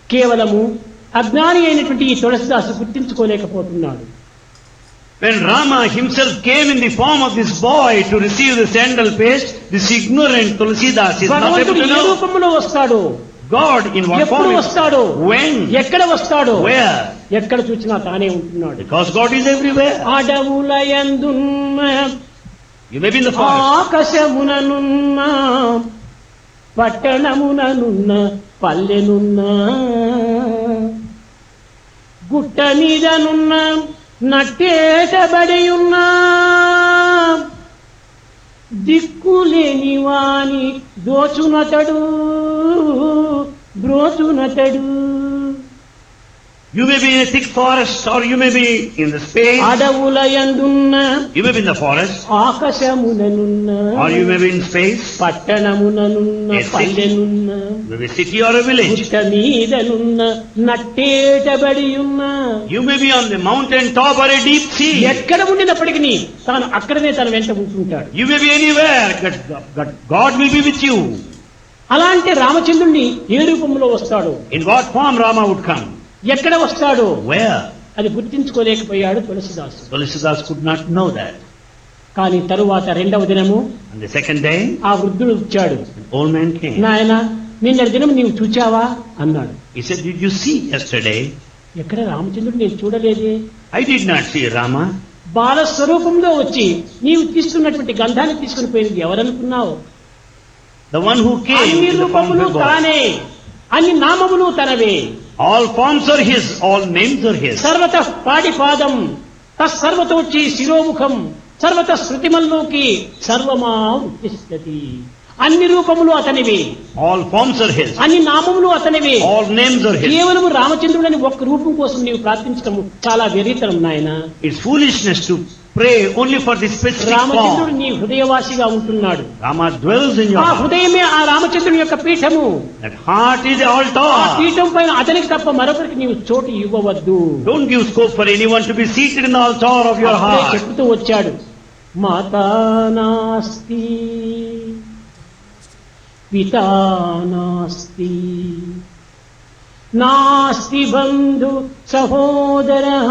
కేవలము అజ్ఞాని అయినటువంటి ఈ తులసిదాసు గుర్తించుకోలేకపోతున్నాడు. When Rama himself came in the form of this boy to receive the sandal paste, this ignorant Tulsidas is not able భగవంతుడు to A know. రూపంలో వస్తాడు, God in what ఎప్పుడు form? వస్తాడు, When? ఎక్కడ వస్తాడు, Where? ఎక్కడ చూసినా తానే ఉంటున్నాడు. Because God is everywhere. అడవులయందున్న You may be in the forest. ఆకాశముననున్న పట్టణముననున్న పల్లెనున్న గుట్ట మీదనున్న నట్టేటబడి ఉన్నా దిక్కులేని వాని దోచునతడు బ్రోచునతడు. You may be in a thick forest or you may be in the space. అడవులయందున్న You may be in the forest ఆకాశముననున్న or you may be in space. పట్టణముననున్న A city. పల్లెనున్న You may be a city or a village. గుట్ట మీదనున్న నట్టేటబడి ఉన్న You may be on the mountain top or a deep sea. ఎక్కడ ఉండినప్పటికీ తాను అక్కడనే తన వెంట ఉంటుంటాడు. You may be anywhere. God will be with you. అలాంటి రామచంద్రుణ్ణి ఏ రూపంలో వస్తాడు, In what form Rama would come? ఎక్కడ వస్తాడు, Where? అది గుర్తించుకోలేకపోయాడు తులసిదాసు. Tulsidas could not know that. కానీ తరువాత రెండవ దినము On the second day, ఆ వృద్ధుడు వచ్చాడు. an old man came. నాయన, నిన్నటి దినం నీవు చూచావా అన్నాడు. He said, did you see yesterday? ఎక్కడ రామచంద్రుడు నేను చూడలేదే. I did not see Rama. బాల స్వరూపంలో వచ్చి నీవు తీసుకున్నటువంటి గంధాన్ని తీసుకుని పోయినది ఎవరనుకున్నావు? The one who came అన్ని in the form of రూపములు a boy. తానే, అన్ని నామములు తనవే. All forms are his, all names are his. సర్వత పాడిపాదం తత్సర్వతోచి శిరోముఖం సర్వత శృతిమల్లోకి సర్వమా ఉత్తిష్టతి. అన్ని రూపములు అతనివి, all forms are his, అన్ని నామములు అతనివి, all names are his. కేవలము రామచంద్రుడని ఒక్క రూపం కోసం నీవు ప్రార్థించడం చాలా వెర్రితనం నాయన. It's foolishness to pray only for this specific రామచంద్రుడు form. నీ హృదయవాసిగా ఉంటున్నాడు. Rama dwells in your ఆ heart. హృదయమే ఆ రామచంద్రుని యొక్క Peetham. That heart is the ఆ altar. పీఠం పైన అతనికి తప్ప మరొకరికి నీవు చోటు ఇవ్వవద్దు. Don't give scope for anyone to be seated in the altar of your అప్పుడే heart. చెప్తూ వచ్చాడు, మాతా నాస్తి పితా నాస్తి నాస్తి బంధు సహోదరః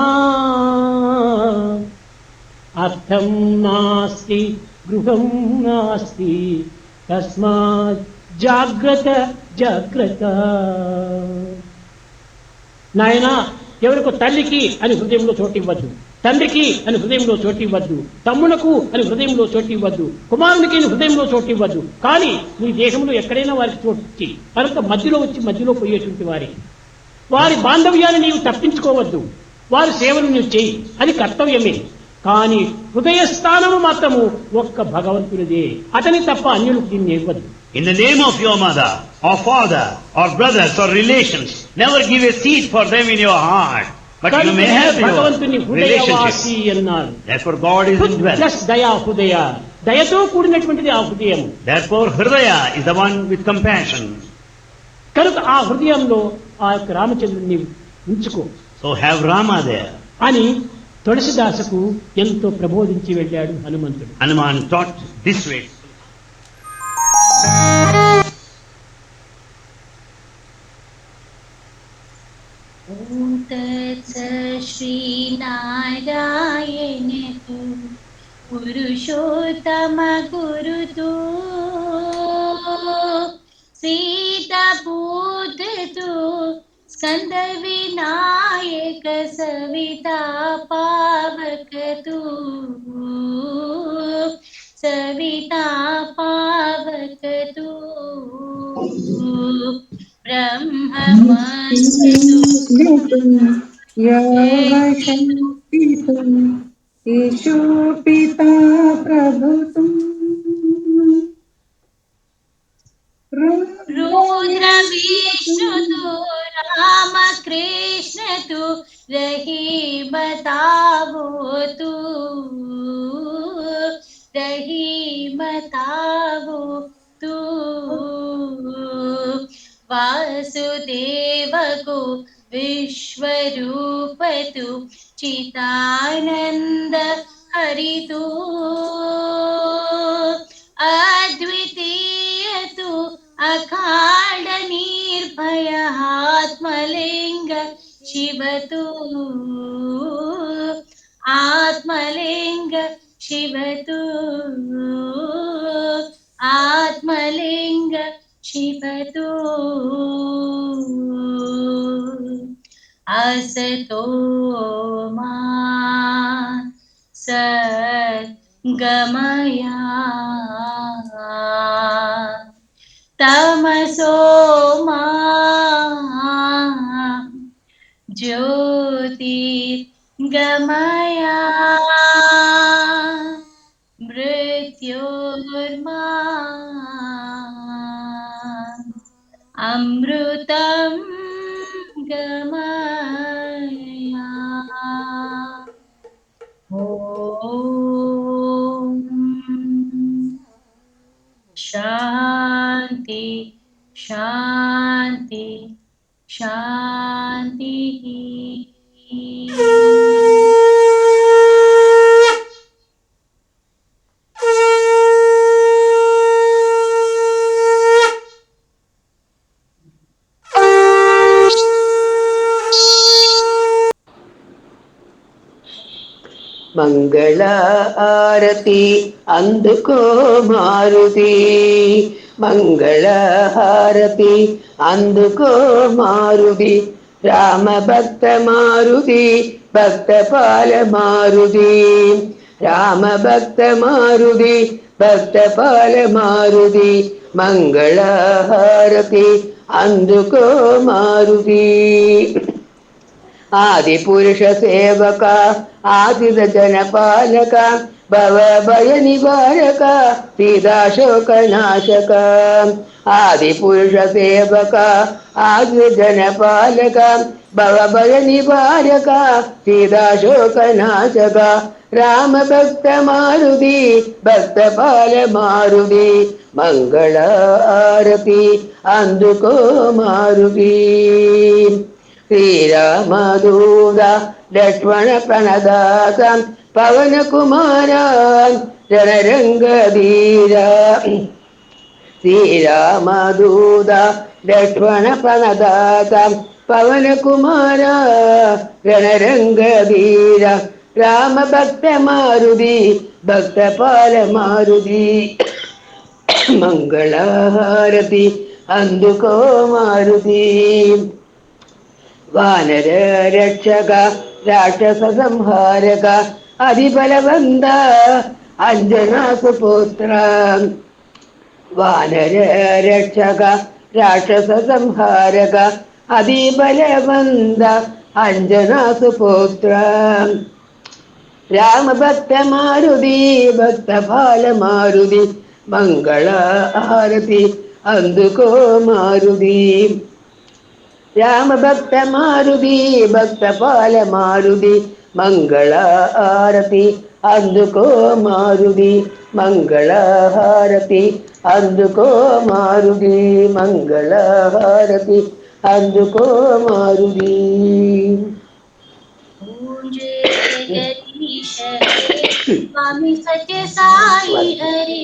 అర్థం నాస్తి గృహం నాస్తి తస్మాత్ జాగ్రత్త జాగ్రత్త. నాయనా, ఎవరికో తల్లికి అని హృదయంలో చోటు ఇవ్వద్దు, తండ్రికి అని హృదయంలో చోటు ఇవ్వద్దు, తమ్మునకు అని హృదయంలో చోటు ఇవ్వద్దు, కుమారునికి అని హృదయంలో చోటు ఇవ్వద్దు. కానీ నీ దేశంలో ఎక్కడైనా వారికి చోటు ఇచ్చి కనుక మధ్యలో వచ్చి మధ్యలో పోయేటువంటి వారి బాంధవ్యాన్ని నీవు తప్పించుకోవద్దు. వారి సేవలు నీవు చేయి, అది కర్తవ్యమే. కానీ హృదయ స్థానము మాత్రము ఒక్క భగవంతునిదే, అతని తప్ప అన్యులకు దీన్ని ఇవ్వదు. In the name of your mother, or father, or brothers, or relations, never give a seat for them in your heart. But you may have భగవంతుని your హృదయవాసి relationship. అన్నారు. Therefore God is indwelt. Plus దయా హృదయ, దయతో కూడినటువంటిది ఆ హృదయం. Therefore Hridaya is the one with compassion. కనుక ఆ హృదయంలో ఆ యొక్క రామచంద్రుని ఉంచుకో. So have Rama there. అని తులసిదాసుకు ఎంతో ప్రబోధించి వెళ్ళాడు హనుమంతుడు. Hanuman taught this way. ఓం తత్సత్ శ్రీనారాయణతు పురుషోత్తమ గురుతు సీతబోధతు స్కంద వినాయక సవితా పావకతు సవితా పావకతు యేషు పితా ప్రభుతం रुद्र विष्णु राम कृष्ण तू रही बतावो तू रही बतावो तू वासुदेव को विश्वरूप तू चितानंद हरि तू अद्वितीय तू अखांड निर्भय आत्मलिंग शिव तू आत्मलिंग शिव तू आत्मलिंग शिव तू असतो मा सद्गमया तमसो मा ज्योतिर्गमया मृत्योर्मा अमृतं गमया ओम शांति शांति शांति। మంగళ హారతి అందుకో మారుతి, మంగళ హారతి అందుకో మారుతి, రామ భక్త మారుతి భక్త పాల మారుతి, రామ భక్త మారుతి భక్త పాల మారుతి, మంగళ హారతి అందుకో మారుతి. ఆది పురుష సేవక ఆదిద జనపాలక భవ భయ నివారక సీతాశోక నాశక ఆది పురుష సేవక ఆది జనపాలక భవ భయ నివారక సీతాశోక నాశక రామ భక్త మారుతి భక్త పాల మారుతి మంగళ ఆరతి అందుకో మారుతి శ్రీరామదూత లక్ష్మణ ప్రణదాత పవన కుమార రణరంగధీర శ్రీరామదూత లక్ష్మణ ప్రణదాత పవన కుమార రణరంగధీర రామ భక్త మారుతి భక్త పాల మారుతి మంగళహారతి అందుకో మారుతి వానర రక్షక రాక్షస సంహారక అధిబలవంద అంజనా సుపుత్ర వానర రక్షక రాక్షస సంహారక అధిబలవంద అంజనా సుపుత్ర రామ భక్త మారుతి భక్త బాల మారుతి మంగళ హారతి అందుకో మారుతి రామ భక్త మారుతి భక్త పాల మారుతి మంగళ హారతి అందుకో మారుతి మంగళ హారతి అందుకో మారుతి మంగళ హారతి అందుకో మారుతి स्वामी सत्य साई हरे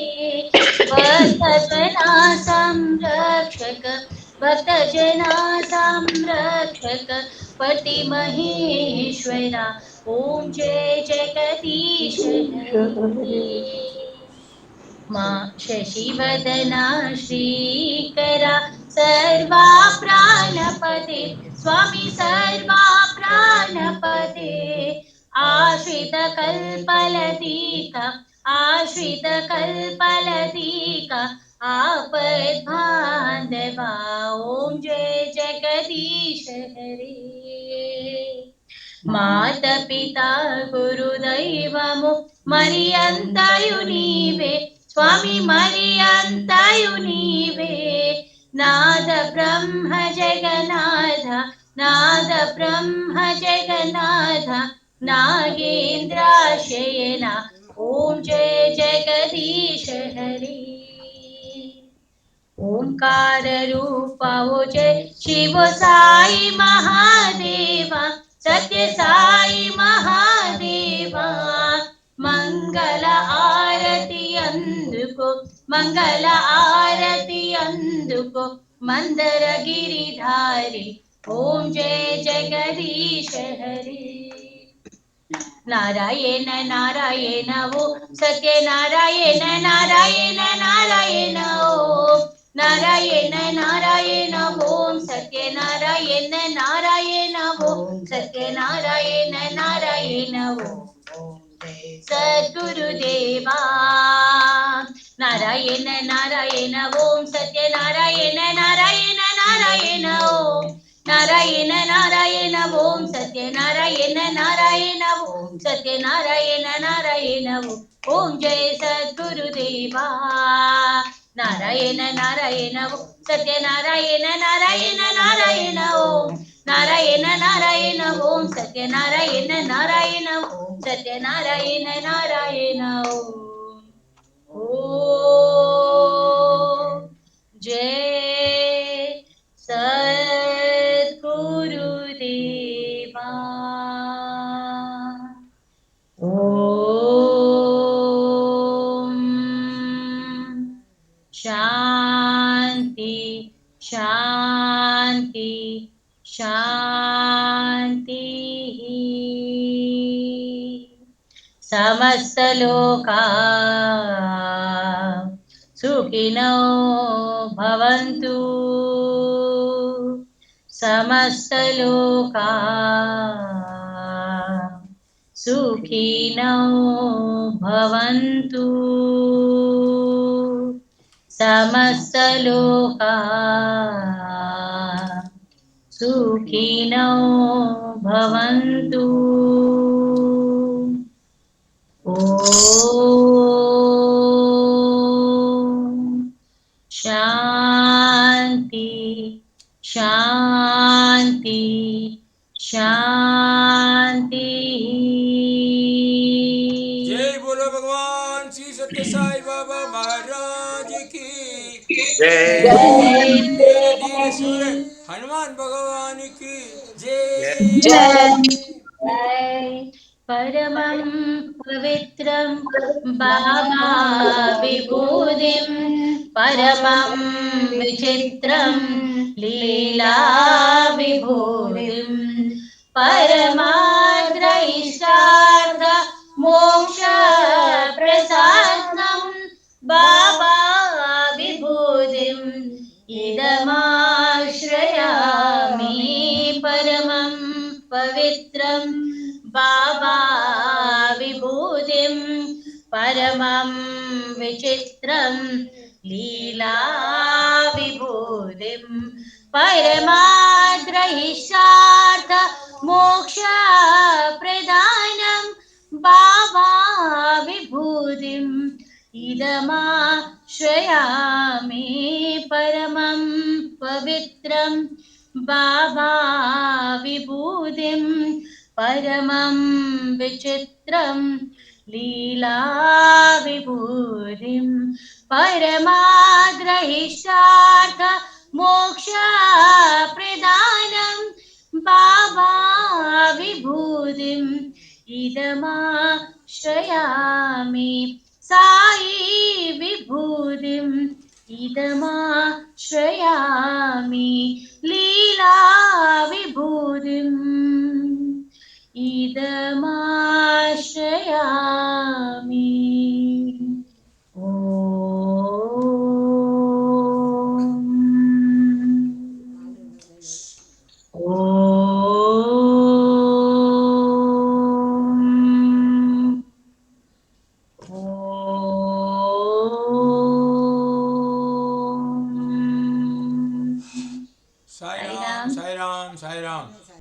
भक्त जना संरक्षक भक्त जना संरक्षक पति महेश्वरा ओम जय जगदीश हरे माँ शशिवदना श्रीकरा सर्वा प्राणपते स्वामी सर्वा प्राणपते आश्रित कल्पलतिका आश्रित कल्पलतिका आपद बांधवा ओम जय जगदीश हरे मात पिता गुरुदैवमु मरियंतयु नीवे स्वामी मरियंतयु नीवे नाद ब्रह्म जगन्नाथ नाद ब्रह्म जगन्नाथ नागेन्द्राशयना ओम जय जगदीश हरे ओंकार रूपा ओ जय शिव साई महादेवा सत्य साई महादेवा मंगल आरती अंदुको मंगल आरती अंदुको मंदर गिरिधारी ओम जय जगदीश हरे नारायण नारायण वो सत्य नारायण नारायण नारायण ओम नारायण नारायण ओम सत्य नारायण नारायण ओम सत्य नारायण नारायण ओम सद्गुरुदेवा नारायण नारायण ओम सत्य नारायण नारायण नारायण ओम नारायण नारायण ओम सत्य नारायण नारायण ओम सत्य नारायण नारायण ओम जय सद्गुरुदेवा नारायण नारायण ओम सत्य नारायण नारायण नारायण ओम नारायण नारायण ओम सत्य नारायण नारायण ओम सत्य नारायण नारायण ओम जय सद्गुरुदेवा ओम शांति शांति शांति समस्त लोका सुखिनो भवन्तु समस्त लोका सुखिनो भवन्तु समस्त लोका सुखिनो भवन्तु। ॐ शान्ति शान्ति शान्ति। जय बोलो भगवान श्री सत्य साई बाबा महाराज की जय धीरे धीरे सूर्य हनुमान भगवान की जय। परमं पवित्रं बाबा विभूतिं परमं विचित्रं लीला विभूतिं परमाद्रैष्टार्थ मोक्ष प्रसादं बाबा विभूतिम् इदमाश्रयामि परमं पवित्रं बाबा विभूतिं परमं विचित्रं लीला विभूतिं परमाद्रैष्टार्थ मोक्ष प्रदानं बाबा विभूतिम् इदमाश्रयामि परमं पवित्रं बाबा विभूतिं परमं विचित्रं लीला विभूतिं परमाद्रैष्टार्थ मोक्ष प्रदानं बाबा विभूतिम् इदमाश्रयामि साई विभूतिम् इदमाश्रयामि लीला विभूतिम् इदमा